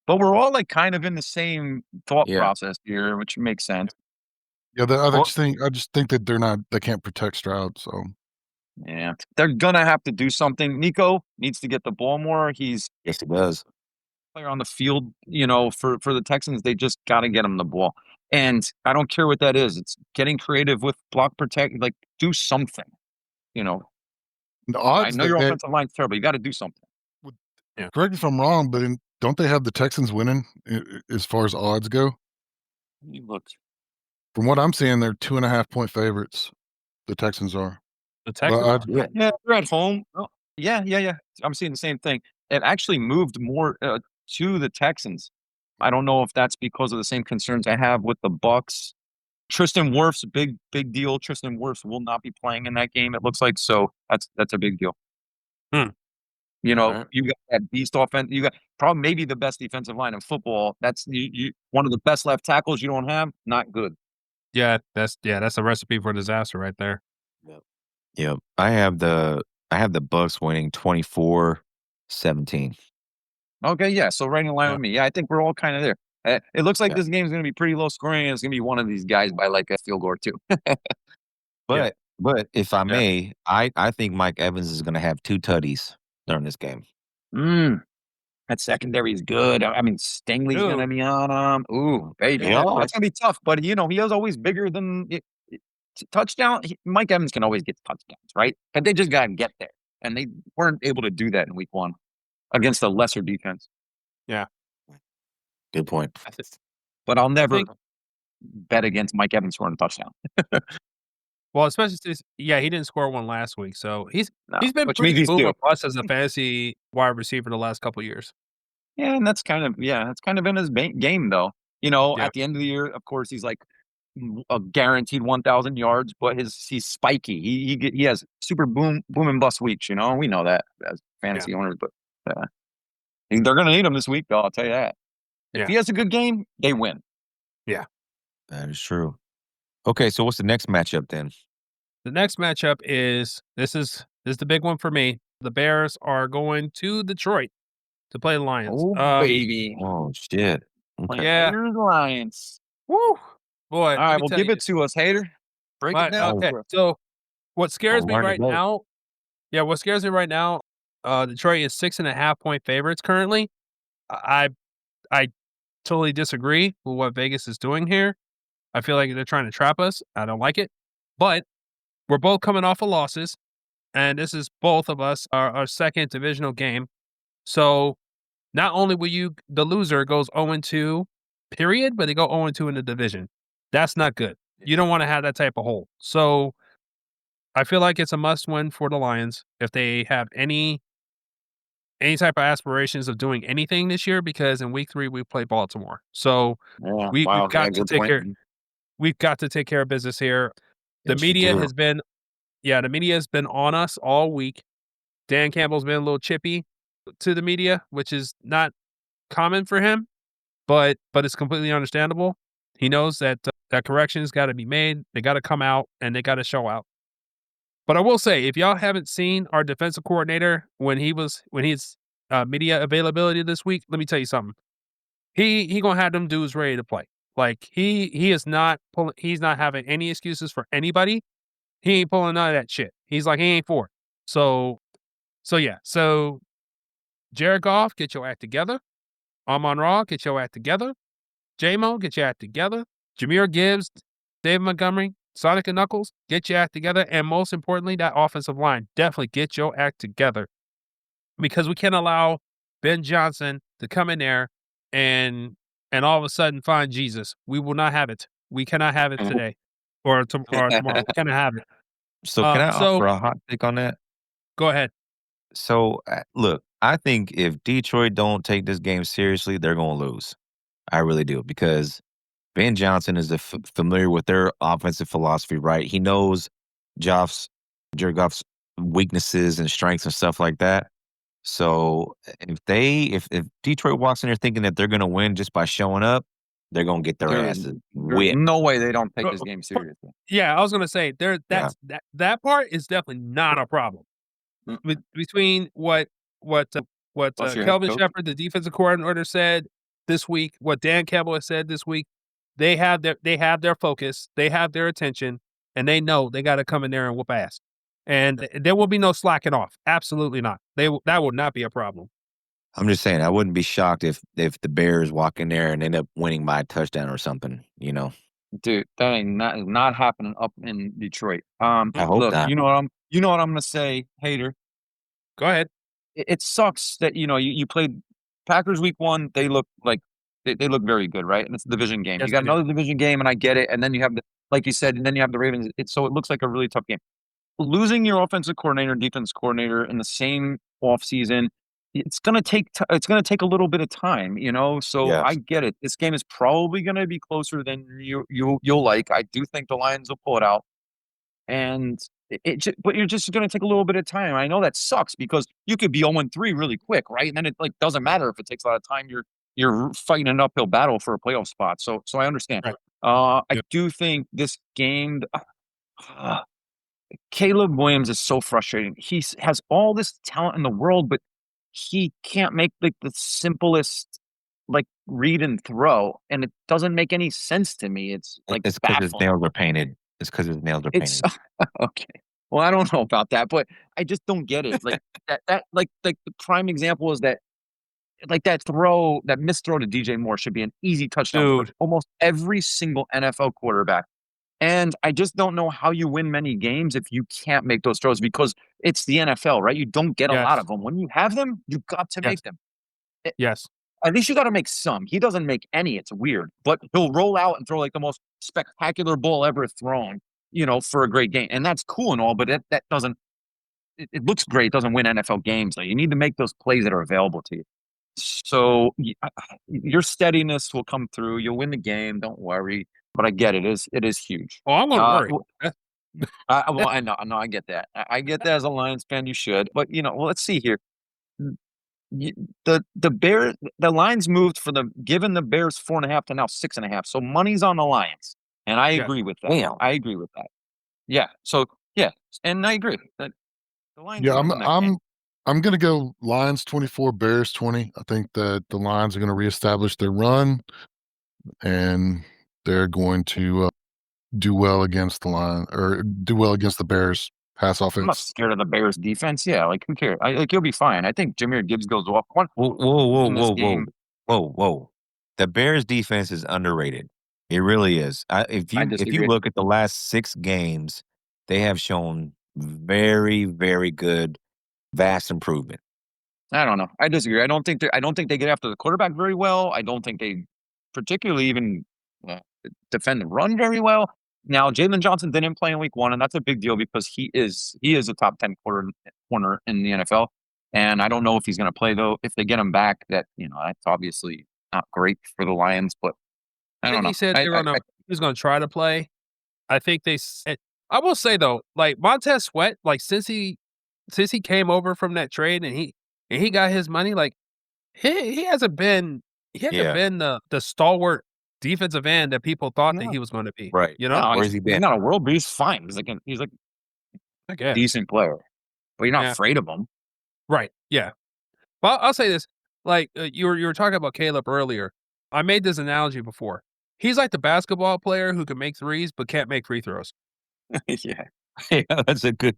But we're all kind of in the same thought Yeah. process here, which makes sense. Yeah, I Well- just think that they can't protect Stroud. So Yeah, they're gonna have to do something. Nico needs to get the ball more. He's Yes, it does. player on the field. For the Texans, they just got to get him the ball. And I don't care what that is. It's getting creative with block protect. Like do something. the I odds know your offensive line's terrible. You got to do something. correct me if I'm wrong, but don't they have the Texans winning as far as odds go? Look, From what I'm seeing, they're 2.5-point favorites. The Texans are. The Texans, But Yeah. yeah, they're at home. Oh, yeah. I'm seeing the same thing. It actually moved more to the Texans. I don't know if that's because of the same concerns I have with the Bucks. Tristan Wirfs, big deal. Tristan Wirfs will not be playing in that game. It looks like so. That's a big deal. Hmm. Alright. You got that beast offense. You got probably maybe the best defensive line in football. That's you one of the best left tackles you don't have. Not good. yeah, that's a recipe for disaster right there. Yep. I have the Bucks winning 24-17. Okay, yeah. So right in line with me. Yeah, I think we're all kind of there. It looks like Yeah. this game's going to be pretty low scoring. And it's going to be one of these guys by like a field goal or two. But But if I Yeah. may, I think Mike Evans is going to have 2 tutties during this game. That secondary is good. I mean, Stingley's Dude. gonna be on him. Ooh, baby, Yeah. that's gonna be tough. But he is always bigger than touchdown. Mike Evans can always get touchdowns, right? But they just gotta get there, and they weren't able to do that in week 1 against a lesser defense. Good point. But I'll never think- bet against Mike Evans scoring a touchdown. Well, especially since he didn't score one last week, so he's No, been which pretty means he's boom due. or bust as a fantasy wide receiver the last couple years. Yeah, and that's kind of in his game though. Yeah. At the end of the year, of course, he's like a guaranteed 1,000 yards, but he's spiky. He has super boom and bust weeks. We know that as fantasy owners, but they're going to need him this week, though. I'll tell you that. Yeah. If he has a good game, they win. That is true. Okay, so what's the next matchup then? The next matchup is this is the big one for me. The Bears are going to Detroit to play the Lions. Oh baby, Oh shit. Okay. Yeah. Here's the Lions. Woo, boy. All right, well, give it to us, hater. Break it down. Okay, for us. so what scares me learn to right vote. now? Yeah, what scares me right now? Detroit is 6.5-point favorites currently. I totally disagree with what Vegas is doing here. I feel like they're trying to trap us. I don't like it. But we're both coming off of losses, and this is both of us our second divisional game. So not only will the loser goes 0-2, period, but they go 0-2 in the division. That's not good. You don't want to have that type of hole. So I feel like it's a must win for the Lions if they have any type of aspirations of doing anything this year, because in week 3 we play Baltimore. So Yeah, we've wow, got to good take point. care. We've got to take care of business here. The Yes, you media do. has been, the media has been on us all week. Dan Campbell's been a little chippy to the media, which is not common for him, but it's completely understandable. He knows that that corrections got to be made. They got to come out and they got to show out. But I will say, if y'all haven't seen our defensive coordinator when his media availability this week, let me tell you something. He gonna have them dudes ready to play. Like he is not pulling. He's not having any excuses for anybody. He ain't pulling none of that shit. He's like he ain't for it. So yeah. So Jared Goff, get your act together. Amon Ra, get your act together. J-Mo, get your act together. Jahmyr Gibbs, David Montgomery, Sonic and Knuckles, get your act together. And most importantly, that offensive line, definitely get your act together. Because we can't allow Ben Johnson to come in there and all of a sudden find Jesus. We will not have it. We cannot have it today or tomorrow. We cannot have it. So can I so- offer a hot take on that? Go ahead. So look, I think if Detroit don't take this game seriously, they're going to lose. I really do, because Ben Johnson is familiar with their offensive philosophy, right? He knows Jared Goff's weaknesses and strengths and stuff like that. So if Detroit walks in there thinking that they're going to win just by showing up, they're going to get their Dude, asses There's whipped. no way they don't take this game seriously. Yeah, I was gonna say that part is definitely not a problem. Between what Plus your head Kelvin coach. Shepard, the defensive coordinator, said this week, what Dan Campbell has said this week, they have their focus, they have their attention, and they know they got to come in there and whoop ass. And there will be no slacking off. Absolutely not. That will not be a problem. I'm just saying, I wouldn't be shocked if the Bears walk in there and end up winning by a touchdown or something, Dude, that ain't not happening up in Detroit. I hope Look, not. you know what I'm gonna say, hater. Go ahead. It sucks that you played Packers week 1. They look like they look very good, right? And it's a division game. Yes, You got they do. another division game, and I get it. And then you have like you said, and then you have the Ravens. So it looks like a really tough game. Losing your offensive coordinator, defense coordinator in the same offseason, it's gonna take a little bit of time, So Yes. I get it. This game is probably gonna be closer than you'll like. I do think the Lions will pull it out, and but you're just gonna take a little bit of time. I know that sucks because you could be 0-3 really quick, right? And then it doesn't matter if it takes a lot of time. You're fighting an uphill battle for a playoff spot. So I understand. Right. I do think this game. Caleb Williams is so frustrating. He has all this talent in the world, but he can't make the simplest read and throw, and it doesn't make any sense to me. It's It's because his baffling. nails are painted. It's because his nails are It's painted. okay. Well, I don't know about that, but I just don't get it. Like like the prime example is that like that missed throw to DJ Moore should be an easy touchdown for Dude. almost every single NFL quarterback. And I just don't know how you win many games if you can't make those throws because it's the NFL, right? You don't get a lot Yes. of them. When you have them, you got to Yes. make them. Yes. At least you got to make some. He doesn't make any. It's weird, but he'll roll out and throw like the most spectacular ball ever thrown, for a great game, and that's cool and all. But that doesn't. It looks great. It doesn't win NFL games. Like you need to make those plays that are available to you. So your steadiness will come through. You'll win the game. Don't worry. But I get it. It is huge. Oh, I'm gonna worry. Well, I know. I get that. I get that as a Lions fan. You should. But well, let's see here. The lines moved given the Bears 4.5 to now 6.5. So money's on the Lions, and I Yes. agree with that. Damn. I agree with that. Yeah. So yeah, and I agree that the Lions. Yeah, will win that game. I'm gonna go Lions 24, Bears 20. I think that the Lions are gonna reestablish their run, and they're going to do well against the Bears pass I'm not offense. scared of the Bears defense. Yeah, like who cares? Like he'll be fine. I think Jahmyr Gibbs goes off one. Whoa, in this game. whoa. The Bears defense is underrated. It really is. If you disagree. look at the last 6 games, they have shown very, very good, vast improvement. I don't know. I disagree. I don't think they get after the quarterback very well. I don't think they particularly even defend the run very well. Now, Jalen Johnson didn't play in week 1, and that's a big deal because he is a top 10 corner in the NFL. And I don't know if he's going to play though. If they get him back, that's obviously not great for the Lions. But I don't know. He said he was gonna try to play. I think they said. I will say though, like Montez Sweat, like since he came over from that trade and he got his money, like he hasn't been the stalwart defensive end that people thought that No. he was going to be. Right. You know, No, Where's he he's been? not a world beast. Fine. He's like I a guess. decent player, but you're not Yeah. afraid of him. Right. Yeah. Well, I'll say this. Like you were talking about Caleb earlier. I made this analogy before. He's like the basketball player who can make threes but can't make free throws. Yeah. Yeah, that's a good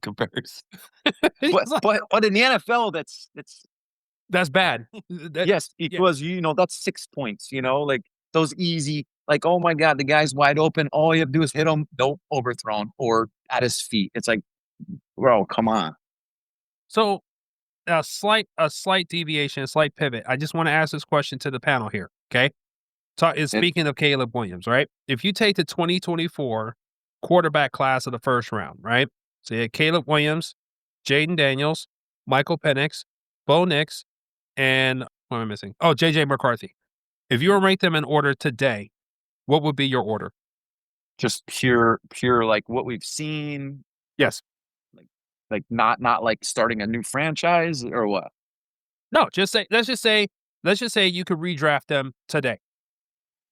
comparison. He's But like- but in the NFL, that's bad. yes, because that's 6 points. Like those easy, like oh my god, the guy's wide open. All you have to do is hit him, don't overthrown or at his feet. It's like, bro, come on. So a slight deviation, a slight pivot. I just want to ask this question to the panel here. Okay. Speaking of Caleb Williams, right? If you take the 2024 quarterback class of the first round, right? So you had Caleb Williams, Jaden Daniels, Michael Penix, Bo Nix, and what am I missing? Oh, JJ McCarthy. If you were to rank them in order today, what would be your order? Just pure like what we've seen. Yes. Like not like starting a new franchise or what? No, let's just say you could redraft them today.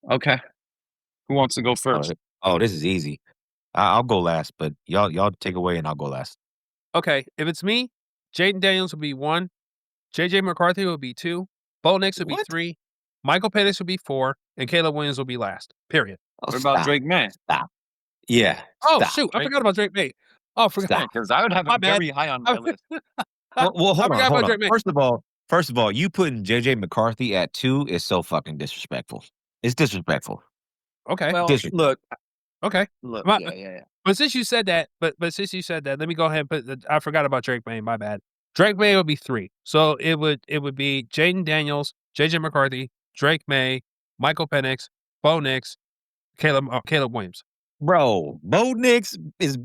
Okay. Who wants to go first? Oh, this is easy. I'll go last, but y'all take away and I'll go last. Okay, if it's me, Jaden Daniels will be 1, JJ McCarthy will be 2, Bo Nix will be 3, Michael Penix will be 4, and Caleb Williams will be last. Period. What about Drake May? Stop. Yeah. Oh stop. shoot, I forgot about Drake May. Oh, I forgot. Because I would have My him bad. very high on my list. Well, hold forgot about on. Drake May. First of all, you putting JJ McCarthy at 2 is so fucking disrespectful. It's disrespectful. Okay. Well, Disrespectful. Okay. look, My- yeah. But since you said that, let me go ahead and put. I forgot about Drake May. My bad. Drake May would be 3. So it would be Jaden Daniels, JJ McCarthy, Drake May, Michael Penix, Bo Nix, Caleb Williams. Bro, Bo Nix is.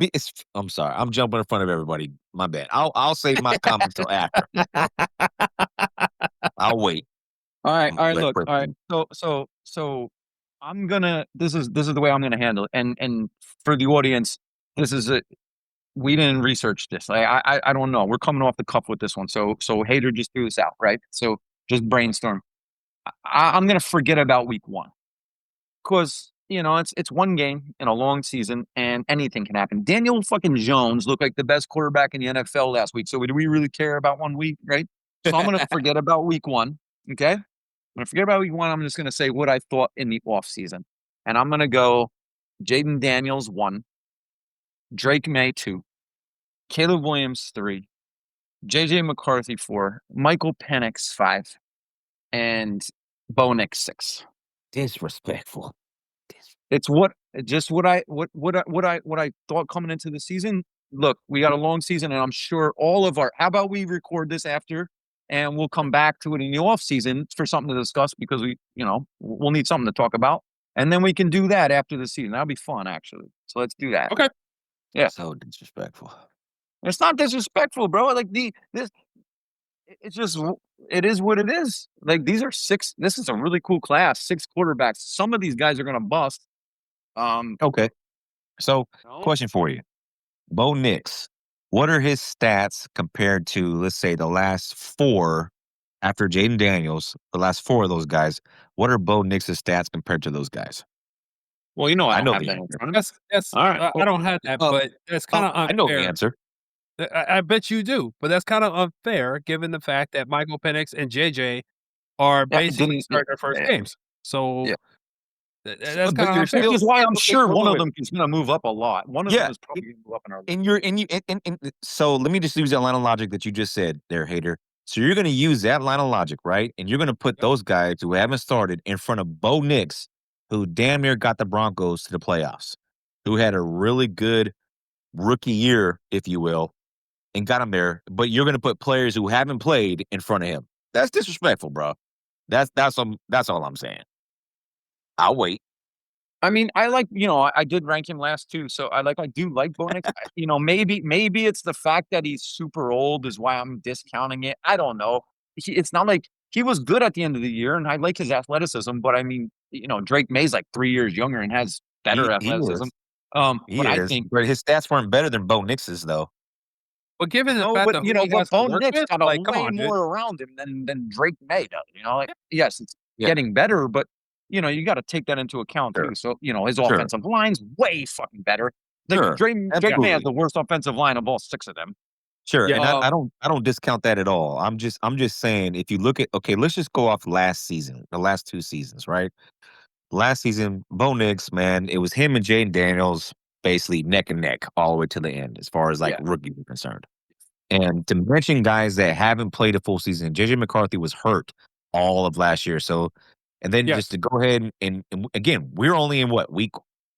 I'm sorry. I'm jumping in front of everybody. My bad. I'll save my comments till after. I'll wait. All right. Let Look. All right. So I'm gonna. This is the way I'm gonna handle it. And for the audience, we didn't research this. I don't know. We're coming off the cuff with this one. So Hader just threw this out, right? So just brainstorm. I'm gonna forget about week 1 because it's one game in a long season and anything can happen. Daniel fucking Jones looked like the best quarterback in the NFL last week. So do we really care about 1 week, right? So I'm gonna forget about week 1. Okay, I'm gonna forget about week 1. I'm just gonna say what I thought in the off season, and I'm gonna go Jaden Daniels 1, Drake May 2, Caleb Williams 3, JJ McCarthy 4, Michael Penix 5, and Bo Nix 6. Disrespectful. It's just what I thought coming into the season. Look, we got a long season, and I'm sure all of our. How about we record this after, and we'll come back to it in the off season for something to discuss because we'll need something to talk about, and then we can do that after the season. That'll be fun, actually. So let's do that. Okay. Yeah. So disrespectful. It's not disrespectful, bro. Like it's just it is what it is. Like these are 6. This is a really cool class. 6 quarterbacks. Some of these guys are gonna bust. Okay. So, question for you. Bo Nix, what are his stats compared to, let's say, the last 4 after Jaden Daniels, the last 4 of those guys? What are Bo Nix's stats compared to those guys? Well, I know don't have the that in answer. front of me. That's All right. I don't have that, but that's kind of I know the unfair. answer. I bet you do, but that's kind of unfair given the fact that Michael Penix and JJ are Yeah, I basically didn't- starting their first yeah. games. So Yeah. that's But kind of you're unfair. still- Which is why I'm okay, sure wait, one wait, of wait. them is going to move up a lot. One of Yeah. them is probably going to move up in our league. So let me just use that line of logic that you just said there, Hater. So you're going to use that line of logic, right? And you're going to put those guys who haven't started in front of Bo Nix, who damn near got the Broncos to the playoffs, who had a really good rookie year, if you will, and got him there. But you're going to put players who haven't played in front of him. That's disrespectful, bro. That's all I'm saying. I'll wait. I mean, I like, I did rank him last too. So I do like Bo Nix. Maybe it's the fact that he's super old is why I'm discounting it. I don't know. It's not like he was good at the end of the year, and I like his athleticism. But I mean, Drake May's like 3 years younger and has better He athleticism. is. He But I is. think But his stats weren't better than Bo Nix's, though. But given the no, fact but that who he has to Bo work Nix with, got a like, come way on, dude. more around him than Drake May does. Yes, it's Yeah. getting better, but you got to take that into account Sure. too. So his Sure. offensive line's way fucking better. Like Sure. Drake May has Absolutely. the worst offensive line of all 6 of them. Sure, Yeah, and I don't discount that at all. I'm just saying if you look at let's just go off last season, the last 2 seasons, right? Last season, Bo Nix, man, it was him and Jaden Daniels basically neck and neck all the way to the end as far as like Yeah. rookies are concerned. And to mention guys that haven't played a full season, JJ McCarthy was hurt all of last year. So, and then Yes. just to go ahead and again, we're only in week.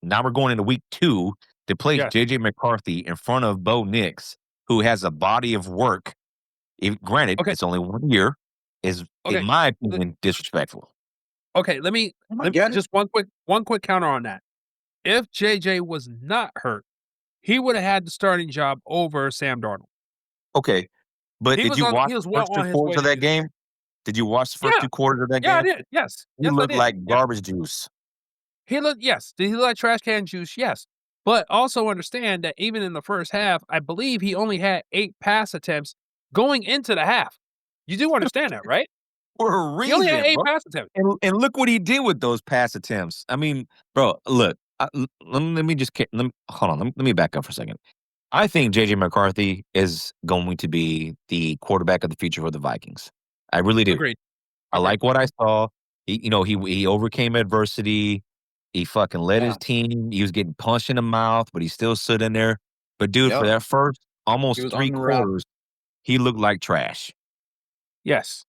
Now we're going into week 2 to place Yes. JJ McCarthy in front of Bo Nix, who has a body of work. Granted, Okay. it's only 1 year, is Okay. in my opinion disrespectful. Okay, let me get it. just one quick counter on that. If JJ was not hurt, he would have had the starting job over Sam Darnold. Okay, but He did was you on- watch he was the well first on 2 his quarters way of to that do game? Did you watch the first Yeah. 2 quarters of that Yeah, I game? did. Yes. He Yes, I looked did. like Yeah. garbage juice. He looked yes. Did he look like trash can juice? Yes. But also understand that even in the first half, I believe he only had 8 pass attempts going into the half. You do understand that, right? For a He only had reason, 8 bro. pass attempts. And look what he did with those pass attempts. I mean, bro, look. Let me just hold on. Let me back up for a second. I think JJ McCarthy is going to be the quarterback of the future for the Vikings. I really do. Agreed. I like what I saw. He overcame adversity. He fucking led his team. He was getting punched in the mouth, but he still stood in there. But dude, for Yep. that first almost He was 3 on the route. quarters, he looked like trash. Yes.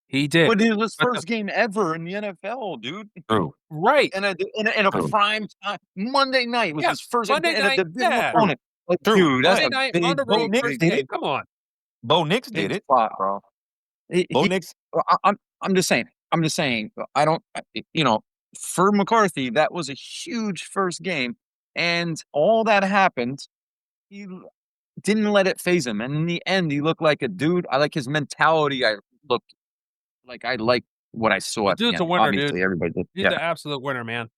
He did. But it was But the- first game ever in the NFL, dude. True. Right. In a True. prime time Monday night was Yeah, his first Monday in a night, division yeah. opponent. Like, True. dude, that's Monday a night big, on the Bo road Nix first did game. it. Come on. Bo Nix big did it. spot, bro. Bo Nix. I'm just saying. I don't. For McCarthy, that was a huge first game, and all that happened. He didn't let it phase him, and in the end, he looked like a dude. I like his mentality. I like what I saw. The At the dude's a end. winner, Obviously, dude. everybody did. He's Yeah. the absolute winner, man.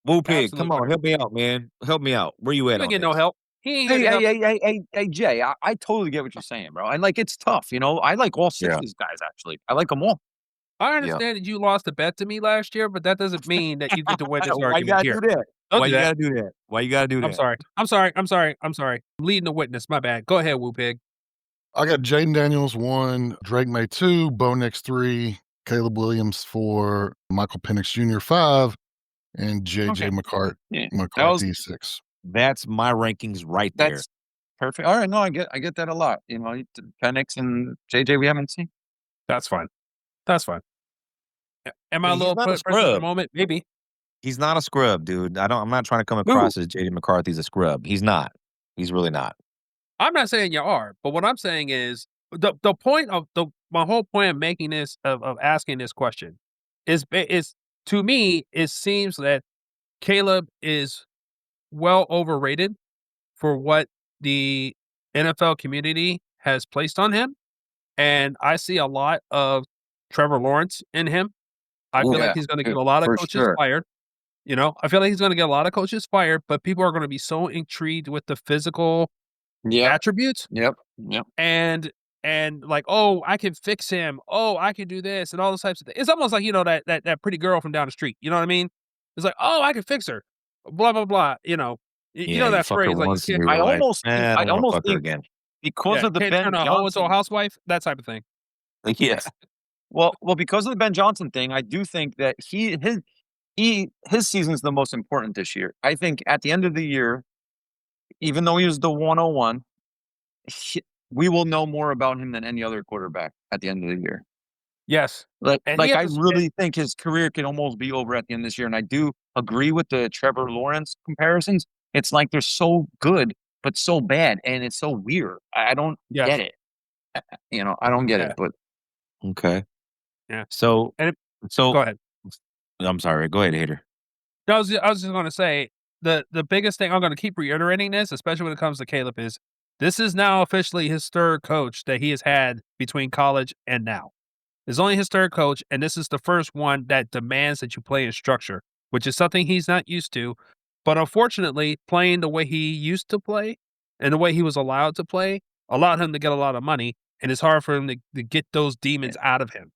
Woo Pig, Absolute come on, winner. help me out, man. Help me out. Where you He at didn't on get this? no help. He ain't here to help. Hey, Jay, I totally get what you're saying, bro. And it's tough, I like all 6 Yeah. of these guys, actually. I like them all. I understand that you lost a bet to me last year, but that doesn't mean that you get to win this Why you argument gotta here. do that? Don't Why do you that. gotta do that? Why you gotta do that? I'm sorry. I'm leading the witness. My bad. Go ahead, Woo Pig. I got Jaden Daniels 1, Drake May 2, Bo Nix 3, Caleb Williams 4, Michael Penix Jr. 5, and JJ Okay. Yeah, that was McCarthy 6. That's my rankings right there. that's perfect. All right, no, I get that a lot. You know, Penix and JJ we haven't seen. That's fine. That's fine. Am I a He's little not a pressed at the scrub. moment? Maybe. He's not a scrub, dude. I'm not trying to come Who? across as JD McCarthy's a scrub. He's not. He's really not. I'm not saying you are, but what I'm saying is the point of my whole point of making this of asking this question is to me it seems that Caleb is well overrated for what the NFL community has placed on him, and I see a lot of Trevor Lawrence in him. I feel like Yeah, he's going to get a lot of for coaches sure. fired. You know, I feel like he's going to get a lot of coaches fired, but people are going to be so intrigued with the physical Yep, attributes yep. and like, oh, I can fix him. Oh, I can do this and all those types of things. It's almost like, you know, that pretty girl from down the street. You know what I mean? It's like, oh, I can fix her. Blah blah blah. You know, you Yeah, know you that fuck her phrase like you once and can't you I were like, almost think I don't want to fuck her again. because yeah, of the can't Ben turn a hoe into a Johnson. housewife. That type of thing. Like, yeah. Well, because of the Ben Johnson thing, I do think that his season's the most important this year. I think at the end of the year, even though he was the 101, we will know more about him than any other quarterback at the end of the year. Yes, and he Like has I to, really think his career can almost be over at the end of this year. And I do agree with the Trevor Lawrence comparisons. It's like they're so good, but so bad, and it's so weird. I don't yes, get it. You know, I don't get yeah, it. But Okay. yeah. So, And so go ahead. I'm sorry. Go ahead, Hater. No, I was just going to say the biggest thing I'm going to keep reiterating this, especially when it comes to Caleb, is this is now officially his third coach that he has had between college and now. It's only his third coach, and this is the first one that demands that you play in structure, which is something he's not used to. But unfortunately, playing the way he used to play and the way he was allowed to play allowed him to get a lot of money, and it's hard for him to get those demons out of him.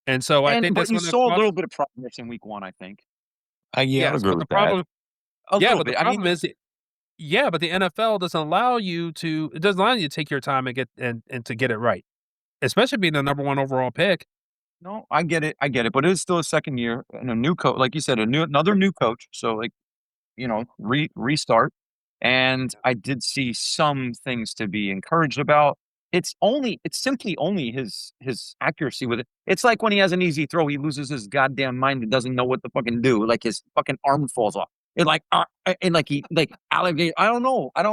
And so I think but that's you going to saw a cost. little bit of progress in week one, I think. Yeah, I'll Yes, agree but the with that. problem, A yeah, little but the bit. I mean, problem is, yeah, but the NFL doesn't allow you to. It doesn't allow you to take your time and get and to get it right, especially being the number one overall pick. no, I get it. I get it. But it is still a second year and a new coach, like you said, another new coach. So like, you know, restart. And I did see some things to be encouraged about. It's simply only his accuracy with it. It's like when he has an easy throw, he loses his goddamn mind and doesn't know what to fucking do. Like his fucking arm falls off. It like and like he like alligator. I don't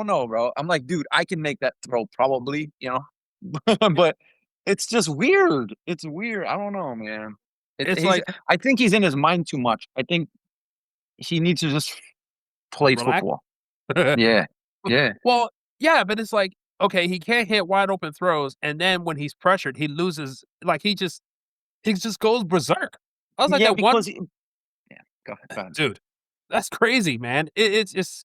know, bro. I'm like, dude, I can make that throw probably, you know, but it's just weird. It's weird. I don't know, man. It's like I think he's in his mind too much. I think he needs to just play relax. football. Yeah. Yeah. Well, yeah, but it's like, okay, he can't hit wide open throws, and then when he's pressured, he loses. Like he just goes berserk. I was like, Yeah, that one because yeah, go ahead. dude. That's crazy, man. It's just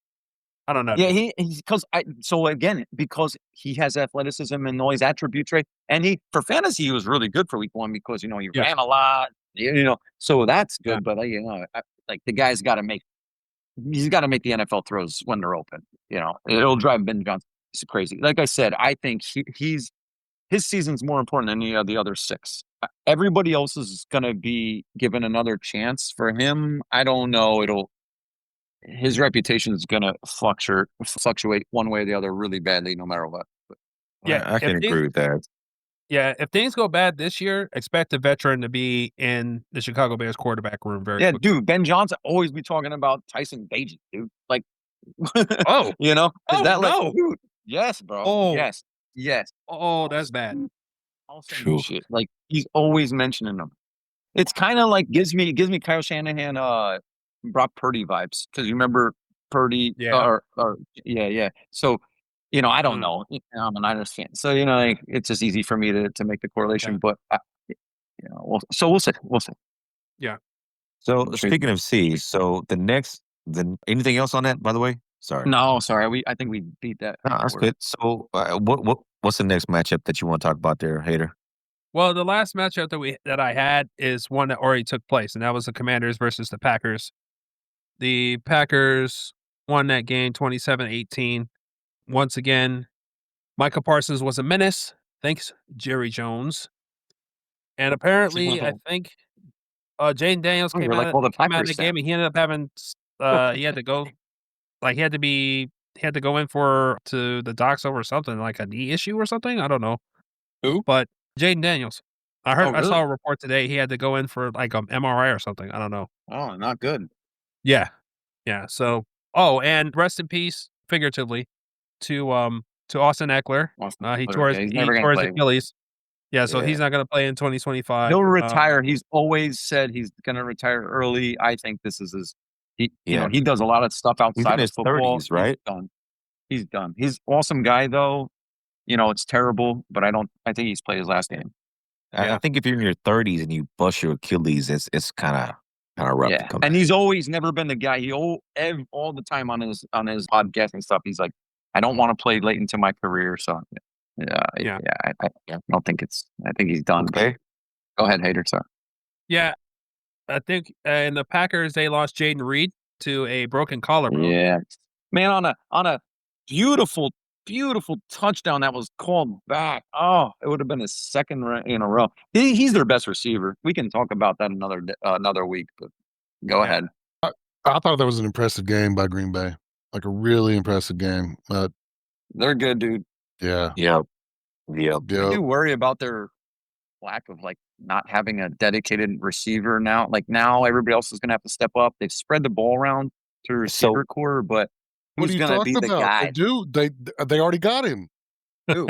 I don't know, Yeah, dude. he's because I so again, because he has athleticism and all his attributes, right? And he for fantasy, he was really good for week one because you know he Yes, ran a lot, you know, so that's yeah, good. But you know, like the guy's got to make he's got to make the NFL throws when they're open. You know, it'll drive Ben Johnson crazy. Like I said, I think he's his season's more important than any of the other six. Everybody else is going to be given another chance. For him, I don't know. It'll his reputation is going to fluctuate one way or the other really badly, no matter what. But, yeah. I can agree with that. Yeah, if things go bad this year, expect a veteran to be in the Chicago Bears quarterback room very yeah, quickly. dude, Ben Johnson always be talking about Tyson Bagent, dude. Like, Oh, you know, is oh that like, no. dude? Yes, bro. Oh, Yes, yes. oh, I'll that's bad. I'll send you Phew. shit. Like he's always mentioning them. It's kind of like gives me Kyle Shanahan, Brock Purdy vibes because you remember Purdy Yeah. or yeah. So you know I don't Mm, know. I'm a Niners fan, so you know like, it's just easy for me to make the correlation. yeah. But you know, we'll see. We'll see. Yeah. So Sure. speaking of C, so the anything else on that, by the way? Sorry. No, sorry. I think we beat that. No, that's horse. good. So what's the next matchup that you want to talk about there, Hater? Well, the last matchup that I had is one that already took place, and that was the Commanders versus the Packers. The Packers won that game 27-18. Once again, Micah Parsons was a menace. Thanks, Jerry Jones. And apparently, I think Jaden Daniels Oh, came you're like out all the came out of Packers the game, and he ended up having he had to go like he had to go in for to the docs over something like a knee issue or something. I don't know. Who? But Jaden Daniels, Oh, I saw really? a report today he had to go in for like MRI or something. I don't know. Oh, not good. Yeah, yeah. So and rest in peace, figuratively, to Austin Eckler. Austin He Eckler, yeah, he's never gonna tore his play. Achilles. Yeah, so Yeah. he's not going to play in 2025. He'll retire. He's always said he's gonna retire early. I think this is his Yeah. he does a lot of stuff He's in outside of his football. 30s, right? He's done. He's done. He's awesome guy though. It's terrible, but I think he's played his last game. I think if you're in your 30s and you bust your Achilles, it's kind of rough to Yeah. come And back. he's always never been the guy. He all the time on his podcast and stuff. He's like, I don't want to play late into my career. So Yeah. I don't think I think he's done. Okay. Go ahead, Hater. Sorry. Yeah, I think in the Packers they lost Jaden Reed to a broken collarbone. Yeah. Man, on a beautiful, beautiful touchdown that was called back. Oh, it would have been his second in a row. He's their best receiver. We can talk about that another week, but go Yeah. ahead. I thought that was an impressive game by Green Bay, like a really impressive game. They're good, dude. Yeah, Yep. I yep. do worry about their lack of not having a dedicated receiver now. Like now everybody else is gonna have to step up. They've spread the ball around to receiver core, but What who's are you gonna be talking the about? guy? They already got him. Who?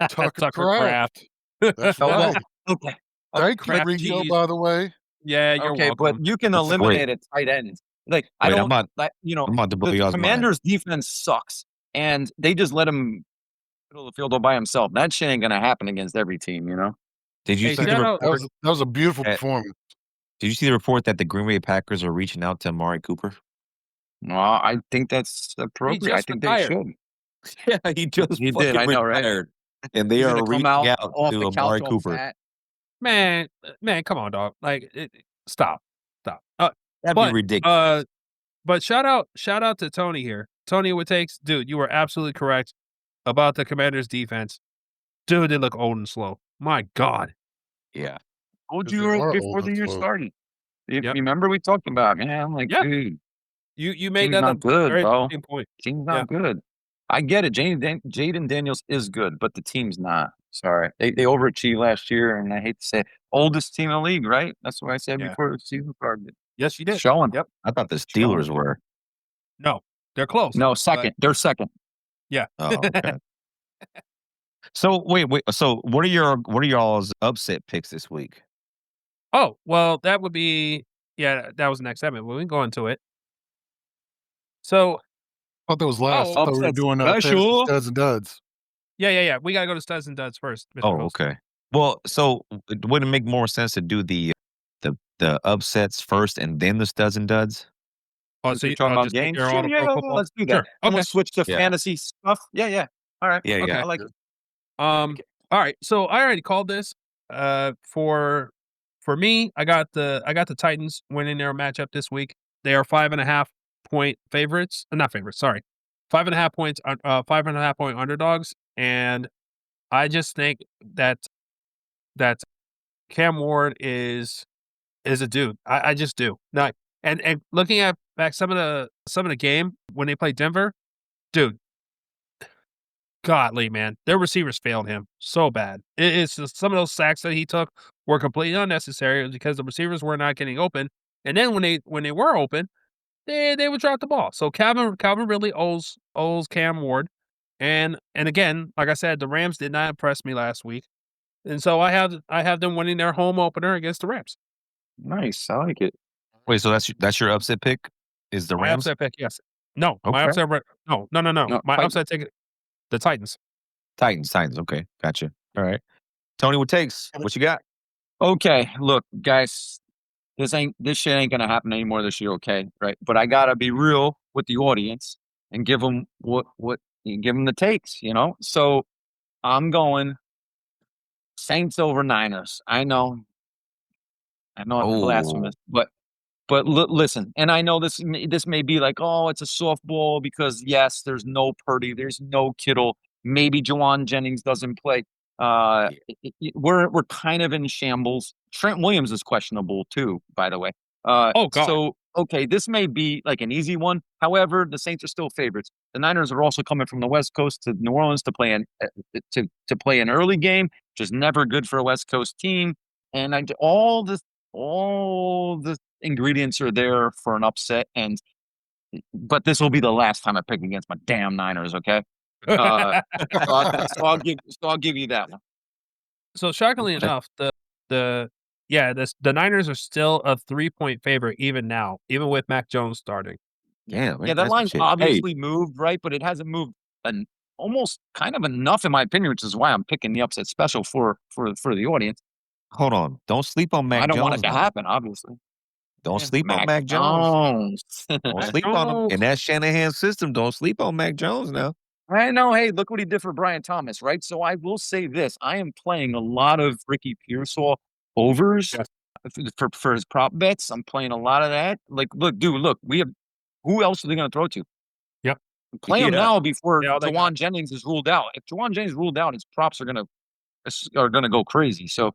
Tucker Tucker Kraft. That's Oh, well, right. okay. Thank you, Kraft Rico, cheese. by the way. Yeah, you're Okay, welcome. but you can Wait. eliminate a tight end. Like I Wait, I'm don't not- like I'm about to blow the y'all's mind. Commanders' defense sucks, and they just let him middle of the field all by himself. That shit ain't gonna happen against every team, Did you Hey, see the shout out- report? That was a beautiful Eh, performance. Did you see the report that the Green Bay Packers are reaching out to Amari Cooper? Well, I think that's appropriate. I just think retired. they should. Yeah, he just He did, fucking I know, right? retired, and they He's are gonna come reaching out out off to the couch Amari all Cooper. fat. Man, come on, dog. Like, stop. That'd But, be ridiculous. But shout out to Tony here. Tony Wood takes, dude. You were absolutely correct about the Commanders' defense. Dude, they look old and slow. My God. Yeah. Told Because you they are before old the and year slow. started. You Yep. remember we talked about? Yeah, I'm like, Yeah. dude, You made team's that a not good, very bro. interesting point. Team's not good. I get it. Jaden Daniels is good, but the team's not. Sorry, they overachieved last year, and I hate to say it. Oldest team in the league, right? That's what I said Yeah. before the season started. Yes, you did. Showing. Yep. I thought the Showing. Steelers were. No, they're close. No, second. They're second. Yeah. Oh, okay. So wait. So what are y'all's upset picks this week? Oh, well, that would be that was the next segment. We can go into it. So, I thought that was last. I thought we were upset doing special. studs and duds. yeah. We gotta go to studs and duds first, Mr. Oh, Host. okay. Well, so wouldn't it make more sense to do the upsets first and then the studs and duds? Oh, Since so we're you talking about just think games. you're Sure, on a yeah, pro football? let's do that. Sure. I'm gonna Okay. switch to Yeah. fantasy stuff. Yeah. All right. Yeah, Okay. yeah. I like it. All right. So I already called this. For me, I got the Titans winning their matchup this week. They are 5.5 point favorites. Not favorites, sorry. 5.5 points, 5.5 point underdogs. And I just think that Cam Ward is a dude. I just do. Now, and looking at back some of the game when they played Denver, dude, godly man, their receivers failed him so bad. It's just some of those sacks that he took were completely unnecessary because the receivers were not getting open. And then when they were open, they would drop the ball. So Calvin really owes Cam Ward. And again, like I said, the Rams did not impress me last week. And so I have them winning their home opener against the Rams. Nice. I like it. Wait, so that's your upset pick? Is the My Rams? upset pick, yes. No, my Okay. upset no. No, My Titans. upset ticket, the Titans. Titans. Okay, gotcha. All right. Tony, what takes? What you got? Okay, look, guys, this shit ain't gonna happen anymore this year, okay? Right? But I gotta be real with the audience and give them give them the takes. So I'm going Saints over Niners. I know it's blasphemous, but listen, and I know this may be like, oh, it's a softball because yes, there's no Purdy, there's no Kittle, maybe Jawan Jennings doesn't play. We're kind of in shambles. Trent Williams is questionable too, by the way. Oh, God. So okay, this may be like an easy one. However, the Saints are still favorites. The Niners are also coming from the West Coast to New Orleans to play to play an early game, which is never good for a West Coast team. And all the ingredients are there for an upset. But this will be the last time I pick against my damn Niners. Okay. So I'll give you that one. So shockingly enough, the Niners are still a 3-point favorite even now, even with Mac Jones starting. Yeah, Yeah, that line's obviously moved, right? But it hasn't moved almost kind of enough, in my opinion, which is why I'm picking the upset special for the audience. Hold on. Don't sleep on Mac I don't Jones. want it to happen, obviously. Don't Yeah, sleep on Mac Jones. Don't Mac sleep on him. Jones. In that Shanahan system, don't sleep on Mac Jones now. I know. Hey, look what he did for Brian Thomas, right? So I will say this: I am playing a lot of Ricky Pearsall overs Yes. for his prop bets. I'm playing a lot of that. Like, look, dude, look, we have who else are they going to throw to? Yep. Play him Yeah. now before Yeah, they Jawan Jennings is ruled out. If Jawan Jennings is ruled out, his props are gonna go crazy. So,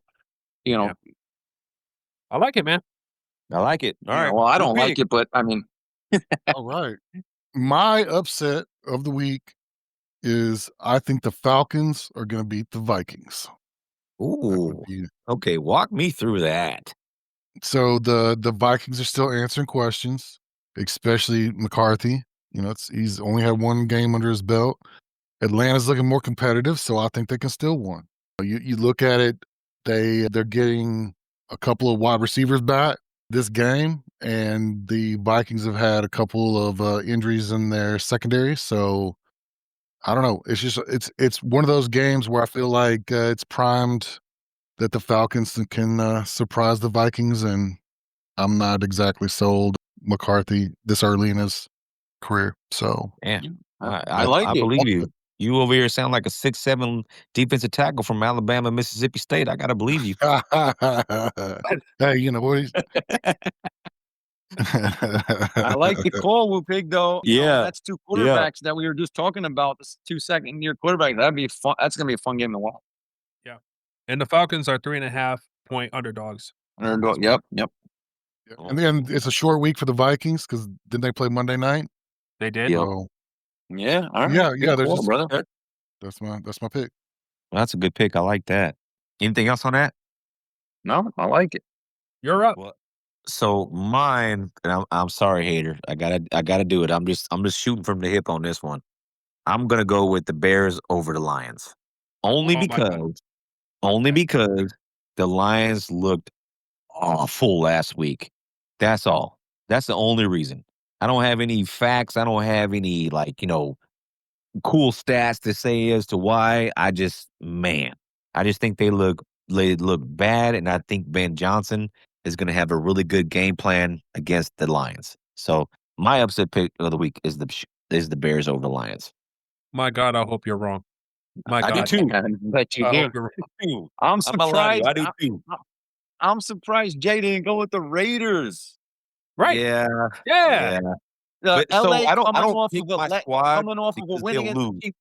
you know, Yeah. I like it, man. I like it. All right. well, I Good don't like pick. it, but I mean, All right. My upset of the week is I think the Falcons are going to beat the Vikings. That would Ooh. be Okay, walk me through that. so the Vikings are still answering questions, especially McCarthy. You know, he's only had one game under his belt. Atlanta's looking more competitive, so I think they can still win. You look at it, they're getting a couple of wide receivers back this game, and the Vikings have had a couple of injuries in their secondary. So I don't know. It's just it's one of those games where I feel like it's primed that the Falcons can surprise the Vikings, and I'm not exactly sold McCarthy this early in his career. So Yeah. I like I it. believe you. You over here sound like a 6'7" defensive tackle from Alabama, Mississippi State. I gotta believe you. hey, you know what? I like the call, Woo Pig, though. You know, Yeah, that's two yeah. quarterbacks that we were just talking about. This 2 second-year quarterback. That'd be fun. That's gonna be a fun game to watch. Yeah. And the Falcons are 3.5-point underdogs. Yep. Yeah. And then it's a short week for the Vikings because didn't they play Monday night? They did. Yep. So Yeah. All right. yeah, Good there's call, just brother. that's my pick. That's a good pick. I like that. Anything else on that? No, I like it. You're up. Well, so mine, and I'm sorry, hater. I gotta do it. I'm just shooting from the hip on this one. I'm gonna go with the Bears over the Lions. Only Oh, my God. because the Lions looked awful last week. That's all. That's the only reason. I don't have any facts. I don't have any cool stats to say as to why. I just think they look bad, and I think Ben Johnson is going to have a really good game plan against the Lions. So my upset pick of the week is the Bears over the Lions. My God, I hope you're wrong. My I do God. too. But you I do. hope you're wrong. I'm I'm not lying to surprised. you. I do too. I'm surprised Jay didn't go with the Raiders. Right. Yeah. Yeah. But so LA I don't coming off pick of a my squad coming off of a because win they'll against the lose. Chiefs.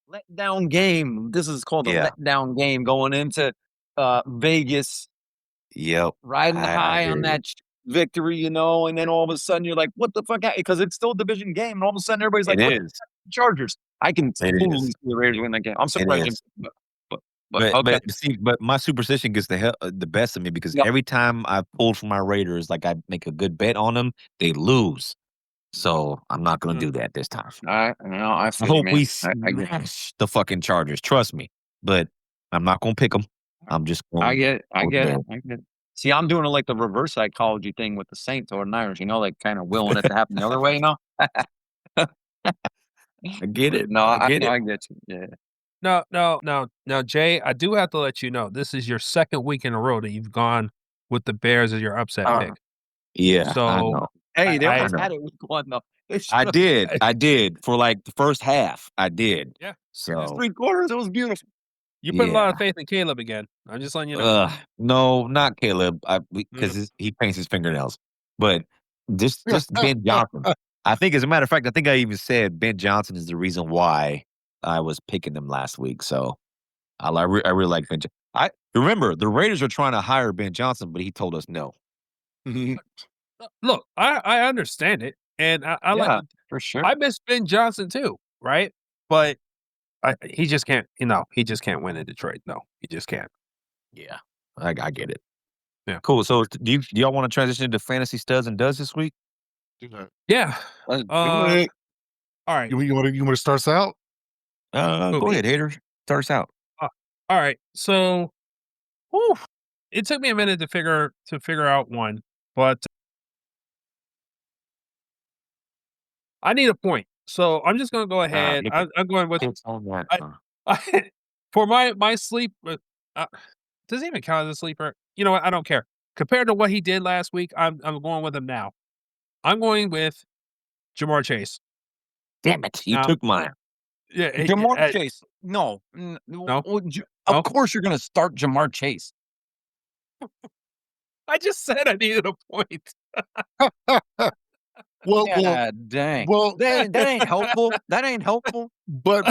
Letdown game. This is called a Yeah. letdown game going into Vegas, Yep. riding high hear on you. that victory, and then all of a sudden you're like, "What the fuck?" Because it's still a division game, and all of a sudden everybody's like, It "What is. the fuck, Chargers?" I can It totally is. see the Raiders win that game. I'm surprised, is. Jim, but okay. But my superstition gets the best of me because Yep. every time I pull from my Raiders, like I make a good bet on them, they lose. So I'm not gonna do that this time. I I feel you, hope man. we I get, smash the fucking Chargers. Trust me, but I'm not gonna pick them. I'm just I going. get it. I with get the it. I get it. See, I'm doing it like the reverse psychology thing with the Saints or Niners, like kind of willing it to happen the other way, I get it. No, I get it. I get you. Yeah. Now, Jay, I do have to let you know this is your second week in a row that you've gone with the Bears as your upset pick. Yeah, I So know. Hey, they I almost know. had it week one though. They I should've- did. I did for like the first half. I did. Yeah. the So 3 quarters, it was beautiful. you put a lot yeah. of faith in Caleb again. I'm just letting you know. No, not Caleb. Because he paints his fingernails. But just Ben Johnson. I think, as a matter of fact, I think I even said Ben Johnson is the reason why I was picking them last week. So I really like Ben. I remember the Raiders are trying to hire Ben Johnson, but he told us no. Look, I understand it, and I like Yeah, for sure. I miss Ben Johnson too, right? But he just can't. He just can't win in Detroit. No, he just can't. Yeah, I get it. Yeah. Cool. So do y'all want to transition into fantasy studs and duds this week? Do that. Yeah. Let's do Uh, it. all right. You want to start us out? Who, Go me? ahead, hater. Start us out. All right. So, whew, it took me a minute to figure out one, but I need a point. So I'm just gonna go ahead. Look I'm going with it's on that. I, for my sleep. Does it even count as a sleeper? You know what? I don't care. Compared to what he did last week, I'm going with him now. I'm going with Jamar Chase. Damn it! You Now, took mine. yeah, Jamar Chase. No. no, Of no. course you're going to start Jamar Chase. I just said I needed a point. Well, Yeah, dang. well, That ain't helpful. That ain't helpful. but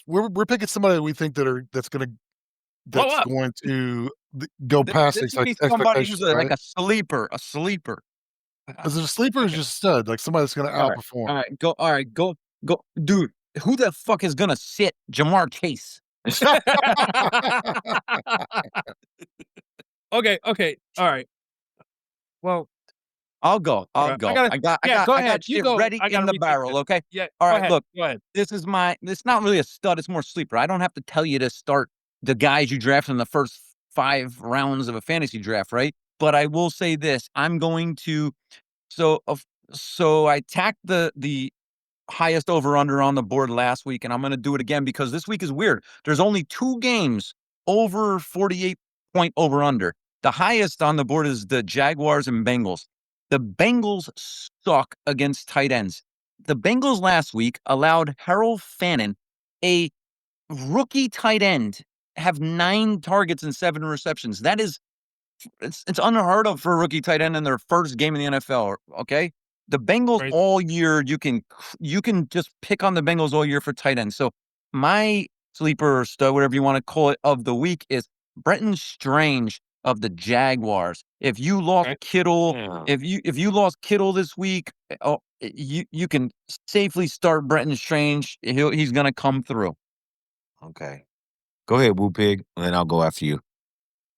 we're picking somebody that we think that's Blow up. going to go past This would be somebody who's expectations, right? like a sleeper. A sleeper. Is it a sleeper or Okay. just a stud? Like somebody that's going to All right. outperform. All right. Go. Dude, who the fuck is going to sit Jamar Chase? Okay. All right. Well, I'll go. I gotta. Yeah, go I ahead. got You shit go. ready I in gotta the rethink barrel, this. okay? Yeah. All Go right, ahead. look. Go ahead. It's not really a stud, it's more sleeper. I don't have to tell you to start the guys you draft in the first 5 rounds of a fantasy draft, right? But I will say this, I'm going to so I tacked the highest over under on the board last week, and I'm going to do it again because this week is weird. There's only 2 games over 48 point over under. The highest on the board is the Jaguars and Bengals. The Bengals suck against tight ends. The Bengals last week allowed Harold Fannin, a rookie tight end, have 9 targets and 7 receptions. That is it's unheard of for a rookie tight end in their first game in the NFL, okay? The Bengals Right. all year, you can just pick on the Bengals all year for tight ends. So my sleeper or stud, whatever you want to call it, of the week is Brenton Strange of the Jaguars. If you lost Okay. Kittle, Yeah. if you lost Kittle this week, you can safely start Brenton Strange. He's gonna come through. Okay. Go ahead, Woo Pig, and then I'll go after you.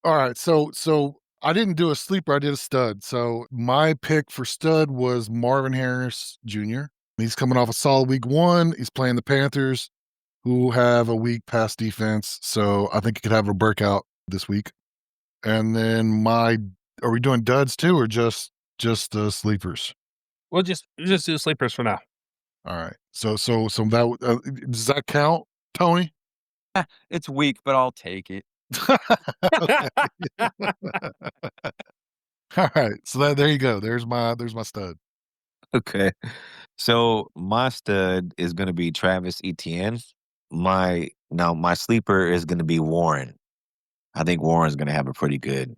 All right, so I didn't do a sleeper, I did a stud. So my pick for stud was Marvin Harris Jr. He's coming off a solid week 1. He's playing the Panthers, who have a weak pass defense. So I think he could have a breakout this week. And then are we doing duds too, or just sleepers? We'll just do sleepers for now. All right. So that does that count, Tony? It's weak, but I'll take it. Okay. All right. So there you go. There's my stud. Okay. So my stud is going to be Travis Etienne. My sleeper is going to be Warren. I think Warren's going to have a pretty good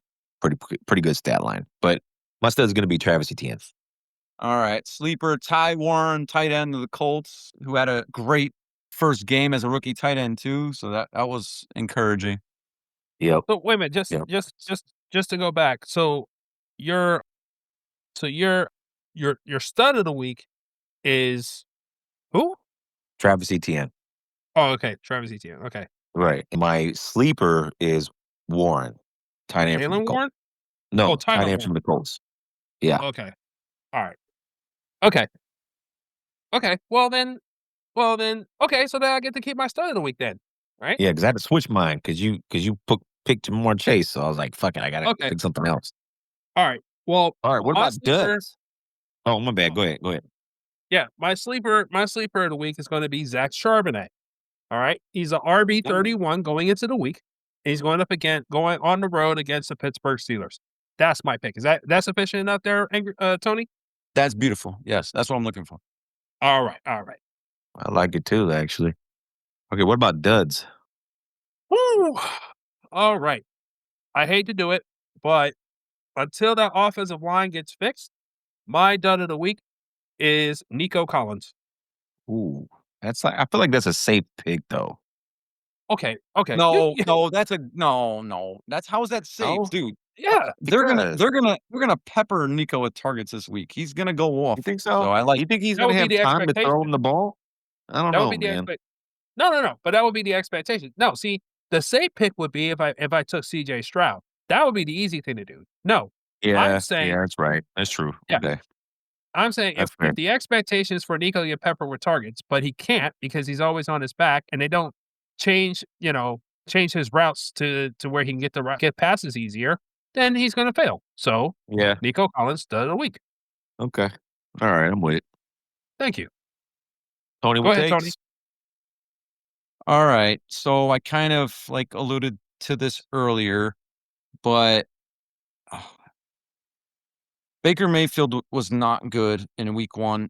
stat line. But my stud is going to be Travis Etienne. All right. Sleeper, Ty Warren, tight end of the Colts, who had a great first game as a rookie tight end too. So that was encouraging. Yep. So wait a minute. Just to go back. So your stud of the week is who? Travis Etienne. Oh, okay. Travis Etienne. Okay. Right. And my sleeper is Warren. Tight end from the Jalen Colts. Warren? No, Oh, tight Tyler end from Warren. the Colts. Yeah. Okay. All right. Okay. Well then. Okay. So then I get to keep my stud of the week then, right? Yeah, because I had to switch mine because you picked Jamar Chase. So I was like, fuck it, I gotta Okay. pick something else. All right. Well, All right, what my about sleeper. duds? Oh, my bad. Go ahead. Yeah, my sleeper of the week is going to be Zach Charbonnet. All right. He's a RB31 going into the week. He's going on the road against the Pittsburgh Steelers. That's my pick. Is that sufficient enough there, Tony? That's beautiful. Yes, that's what I'm looking for. All right. I like it too, actually. Okay, what about duds? Woo! All right. I hate to do it, but until that offensive line gets fixed, my dud of the week is Nico Collins. Ooh, I feel like that's a safe pick though. Okay. No, that's a no. That's how is that safe, No? dude? Yeah. Because They're gonna pepper Nico with targets this week. He's gonna go off. you think So so? I like You think he's That gonna would be have the time to throw expectation. him the ball? I don't That would know, be the man. expect. No. But that would be the expectation. No, see, the safe pick would be if I took CJ Stroud. That would be the easy thing to do. No, I'm Yeah, saying, that's right. That's true. yeah, Okay, I'm saying that's if fair. the expectation is for Nico to get peppered with targets, but he can't because he's always on his back, and they don't change, change his routes to where he can get passes easier, then he's going to fail. So Yeah. Nico Collins stud of the week. Okay. All right, I'm with it. Thank you. Tony, Go what ahead, Tony. takes? all right. So I kind of like alluded to this earlier, but Baker Mayfield was not good in week 1.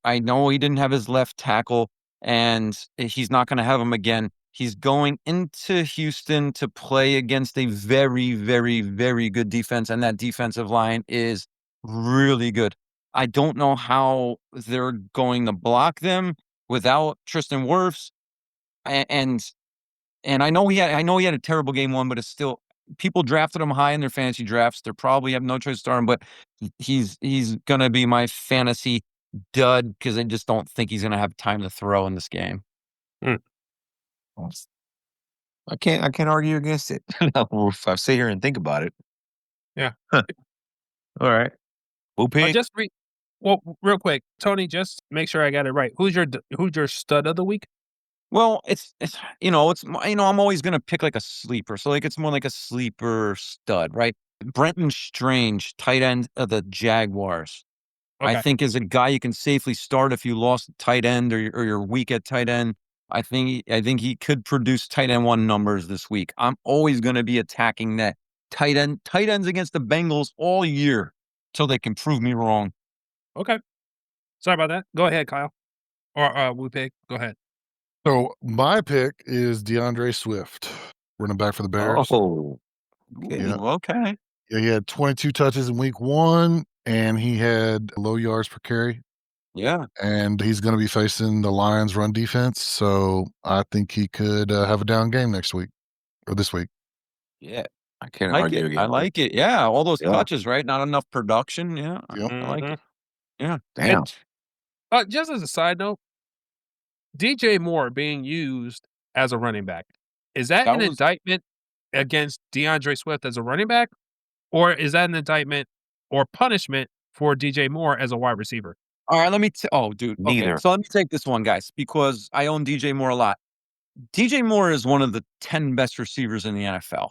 I know he didn't have his left tackle, and he's not going to have him again. He's going into Houston to play against a very, very, very good defense, and that defensive line is really good. I don't know how they're going to block them without Tristan Wirfs, and I know he had a terrible game 1, but it's still people drafted him high in their fantasy drafts. They probably have no choice to start him, but he's gonna be my fantasy dud because I just don't think he's gonna have time to throw in this game. I can't argue against it. If I sit here and think about it. Yeah. Huh. All right. Who pick? Well, real quick, Tony, just make sure I got it right. Who's your stud of the week? Well, I'm always gonna pick like a sleeper, so like it's more like a sleeper stud, right? Brenton Strange, tight end of the Jaguars. I Okay. think is a guy you can safely start if you lost tight end or you're weak at tight end. I think he could produce tight end 1 numbers this week. I'm always going to be attacking that tight ends against the Bengals all year till they can prove me wrong. Okay. Sorry about that. Go ahead, Kyle. Or Wu-Pig. Go ahead. So my pick is DeAndre Swift, running back for the Bears. Oh, okay. Yeah. Okay. Yeah, he had 22 touches in week 1, and he had low yards per carry. Yeah. And he's going to be facing the Lions' run defense, so I think he could have a down game next week or this week. Yeah. I can't Like argue it. against I it. like it. Yeah. All those Yeah. touches, right? Not enough production. Yeah. Yep. I like it. Yeah. Damn. Just as a side note, DJ Moore being used as a running back, is that That an was- indictment against DeAndre Swift as a running back? Or is that an indictment or punishment for DJ Moore as a wide receiver? All right. Dude. Okay. Neither. So let me take this one, guys, because I own DJ Moore a lot. DJ Moore is one of the 10 best receivers in the NFL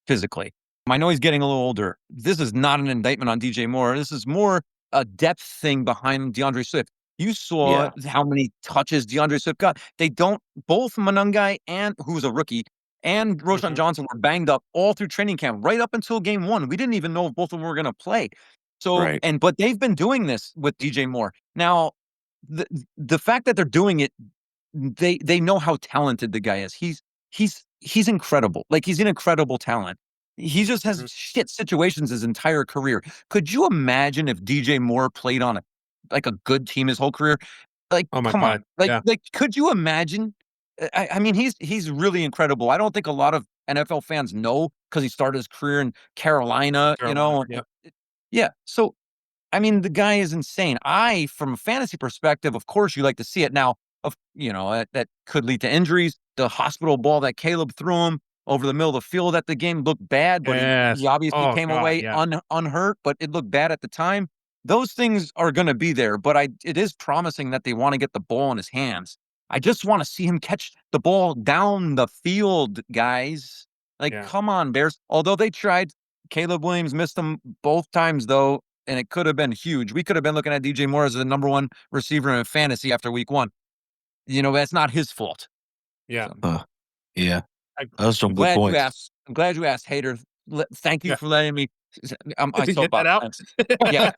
physically. I know he's getting a little older. This is not an indictment on DJ Moore. This is more a depth thing behind DeAndre Swift. You saw how many touches DeAndre Swift got. Both Monangai and who's a rookie and Roshan Johnson were banged up all through training camp, right up until game 1. We didn't even know if both of them were going to play. So, Right. but they've been doing this with DJ Moore. Now, the fact that they're doing it, they know how talented the guy is. He's incredible. Like he's an incredible talent. He just has shit situations his entire career. Could you imagine if DJ Moore played on a good team his whole career? Like, Oh my come God. on. Yeah. Like, could you imagine? I mean, he's really incredible. I don't think a lot of NFL fans know because he started his career in Carolina. Yep. Yeah. So I mean, the guy is insane. From a fantasy perspective, of course, you like to see it. Now, that could lead to injuries. The hospital ball that Caleb threw him over the middle of the field at the game looked bad, but Yes. he obviously Oh, came God, away yeah. unhurt, but it looked bad at the time. Those things are going to be there, but it is promising that they want to get the ball in his hands. I just want to see him catch the ball down the field, guys. Like, Yeah. come on, Bears. Although they tried, Caleb Williams missed them both times, though, and it could have been huge. We could have been looking at DJ Moore as the number 1 receiver in fantasy after week 1. That's not his fault. Yeah. So, Yeah. I- Those are some I'm good glad points. you asked. I'm glad you asked, Hater. Thank you Yeah. for letting me. I Did you get that out? Yeah.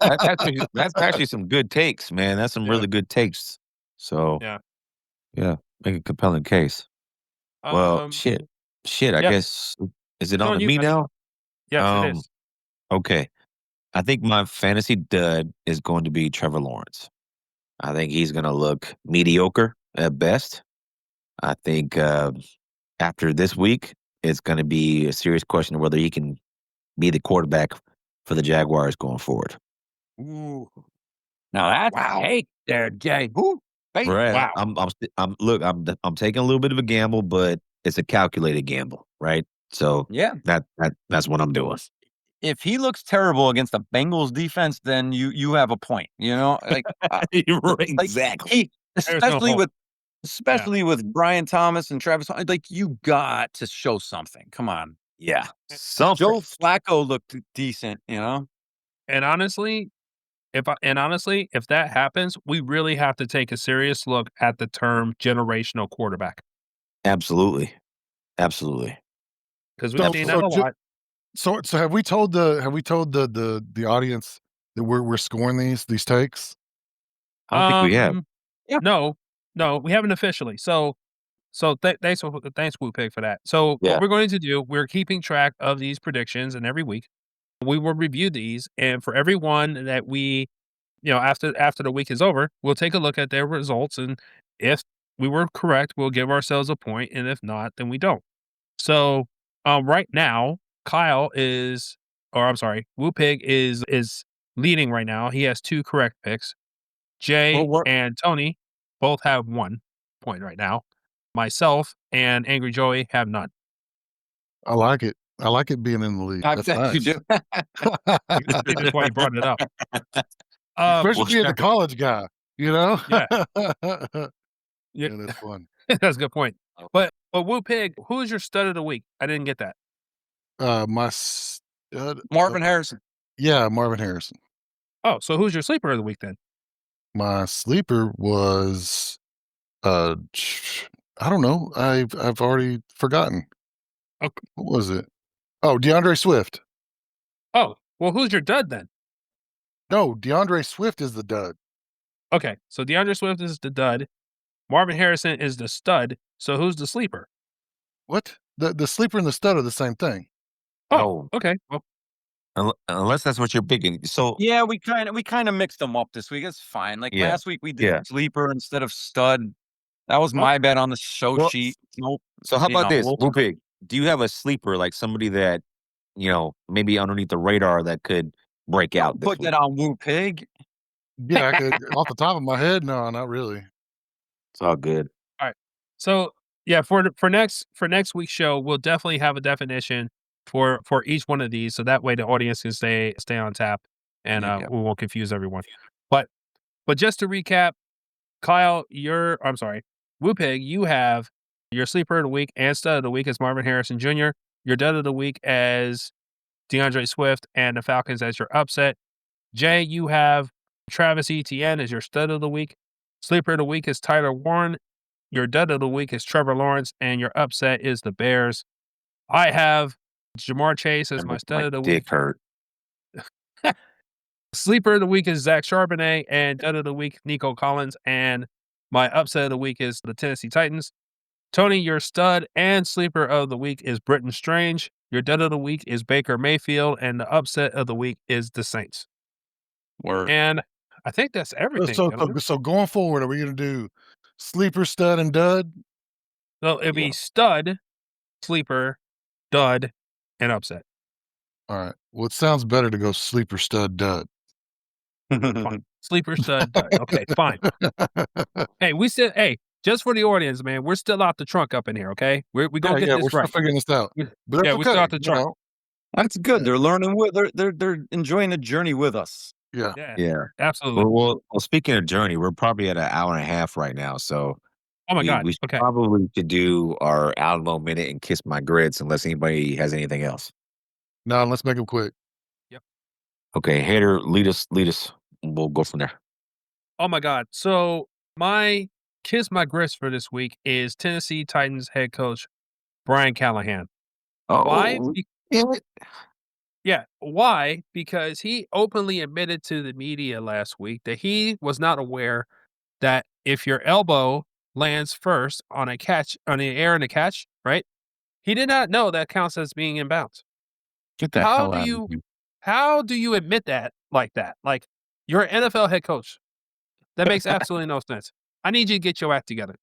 That's actually some good takes, man. That's some Yeah. really good takes. So Yeah. make a compelling case. Well, shit. I yeah. guess is it It's on on to you, me buddy. now? Yes, it is. Okay. I think my fantasy dud is going to be Trevor Lawrence. I think he's going to look mediocre at best. I think after this week, it's going to be a serious question of whether he can be the quarterback for the Jaguars going forward. Ooh. Now that's Wow. hey there, Jay. Ooh, hey. Right. Wow. I'm taking a little bit of a gamble, but it's a calculated gamble, right? So Yeah. that's what I'm doing. If he looks terrible against the Bengals defense, then you have a point. You know, like You're right, like exactly. he, There's no especially hope. with Brian Thomas and Travis, like you got to show something. Come on, Yeah. Something. Joe Flacco looked decent. You know, And honestly, if that happens, we really have to take a serious look at the term generational quarterback Absolutely. Absolutely. because we've seen that a lot. So have we told the audience that we're scoring these takes? I don't think we have. Yeah. No, we haven't officially. Thanks, Woo Pig, for that. So Yeah. what we're going to do, we're keeping track of these predictions, and every week we will review these. And for everyone that we, after the week is over, we'll take a look at their results, and if we were correct, we'll give ourselves a point, and if not, then we don't. So, right now, Woo Pig is leading right now. He has 2 correct picks. Jay Well, what- and Tony both have 1 point right now. Myself and Angry Joey have none. I like it. I like it being in the lead. I That's bet nice. you do. I think that's why you brought it up. Especially being the college guy, you know? Yeah. Yeah, Yeah, that's fun. that's a good point. But Woo Pig, who's your stud of the week? I didn't get that. My stud, Marvin Harrison. yeah, Marvin Harrison. Oh, so who's your sleeper of the week then? My sleeper was, I don't know. I've already forgotten. Okay. What was it? Oh, DeAndre Swift. Oh, well, who's your dud then? No, DeAndre Swift is the dud. Okay, so DeAndre Swift is the dud. Marvin Harrison is the stud. So who's the sleeper? What? The sleeper and the stud are the same thing. Oh, No. okay. Well, Unless that's what you're picking. So Yeah, we kind of mixed them up this week. It's fine. Like Yeah. last week we did Yeah. sleeper instead of stud. That was my bet on the show Well, sheet. Nope. So how You about know, this, we'll- Woo Pig? Do you have a sleeper, like somebody that, maybe underneath the radar that could break out this Put week? that on Woo Pig. Yeah, I could, off the top of my head, no, not really. It's all good. all right. So yeah, for next week's show, we'll definitely have a definition for each one of these, so that way the audience can stay on tap, and Yeah. we won't confuse everyone. But just to recap, Kyle, Woo Pig, you have your sleeper of the week and stud of the week as Marvin Harrison Jr., your dud of the week as DeAndre Swift, and the Falcons as your upset. Jay, you have Travis Etienne as your stud of the week. Sleeper of the week is Tyler Warren. Your dud of the week is Trevor Lawrence, and your upset is the Bears. I have Jamar Chase as my stud of the week. Dick hurt. Sleeper of the week is Zach Charbonnet, and dud of the week, Nico Collins, and my upset of the week is the Tennessee Titans. Tony, your stud and sleeper of the week is Britton Strange. Your dud of the week is Baker Mayfield, and the upset of the week is the Saints. Word. And I think that's everything. gentlemen. So going forward, are we going to do sleeper, stud, and dud? So it'd be Yeah. stud, sleeper, dud, and upset. All right. Well, it sounds better to go sleeper, stud, dud. Fine. Sleeper, stud, dud. Okay, fine. Hey, just for the audience, man, we're still out the trunk up in here, okay? We're gonna get we're this still right. figuring this out. We- But that's yeah, okay. we still out the you trunk. know. That's good. They're learning with they're enjoying the journey with us. Yeah. Yeah, Yeah. absolutely. Well, speaking of journey, we're probably at an hour and a half right now. So Oh my God. we Okay. probably could do our Alamo minute and kiss my grits unless anybody has anything else. No, let's make them quick. Okay, Hater, lead us. We'll go from there. Oh my God. So my kiss my grits for this week is Tennessee Titans head coach Brian Callahan. Why? Yeah. Why? Because he openly admitted to the media last week that he was not aware that if your elbow lands first on a catch, on the air in a catch, right? He did not know that counts as being in bounds. Get the How hell do out you- of here. How do you admit that like that? Like, you're an NFL head coach. That makes absolutely no sense. I need you to get your act together.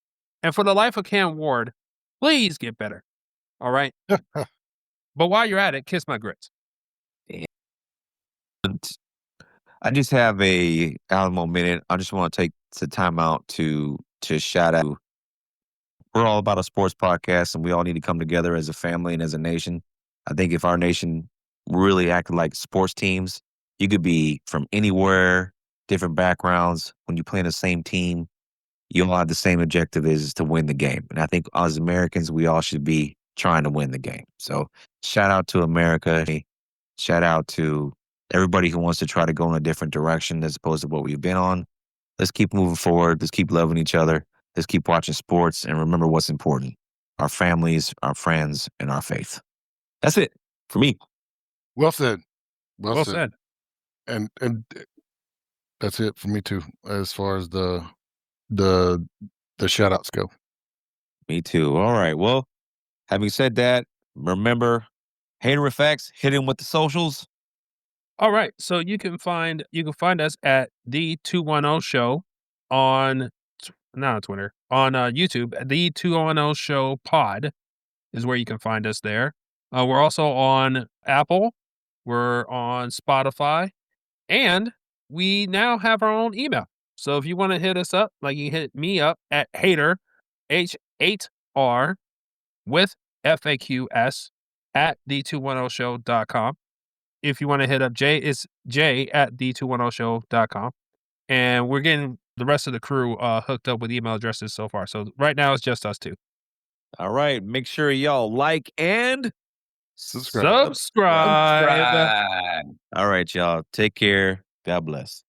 And for the life of Cam Ward, please get better. All right. But while you're at it, kiss my grits. And I just have a Alamo minute. I just want to take the time out to shout out. We're all about a sports podcast, and we all need to come together as a family and as a nation. I think if our nation really acted like sports teams, you could be from anywhere, different backgrounds. When you play in the same team, you all have the same objective is to win the game. And I think as Americans, we all should be trying to win the game. So shout out to America. Shout out to everybody who wants to try to go in a different direction as opposed to what we've been on. Let's keep moving forward. Let's keep loving each other. Let's keep watching sports and remember what's important: our families, our friends, and our faith. That's it for me. Well said. Well said. And that's it for me too, as far as the shout outs go. Me too. All right. Well, having said that, remember, Hater Effects, hit him with the socials. All right. So you can find us at the 210 show on not on Twitter, on YouTube. The 210 show pod is where you can find us there. We're also on Apple. We're on Spotify, and we now have our own email. So if you want to hit us up, like you hit me up at hater, H8R with FAQS at the210show.com. If you want to hit up Jay, it's Jay at the210show.com. And we're getting the rest of the crew hooked up with email addresses so far. So right now it's just us two. All right. Make sure y'all like and Subscribe. all right, y'all. Take care. God bless.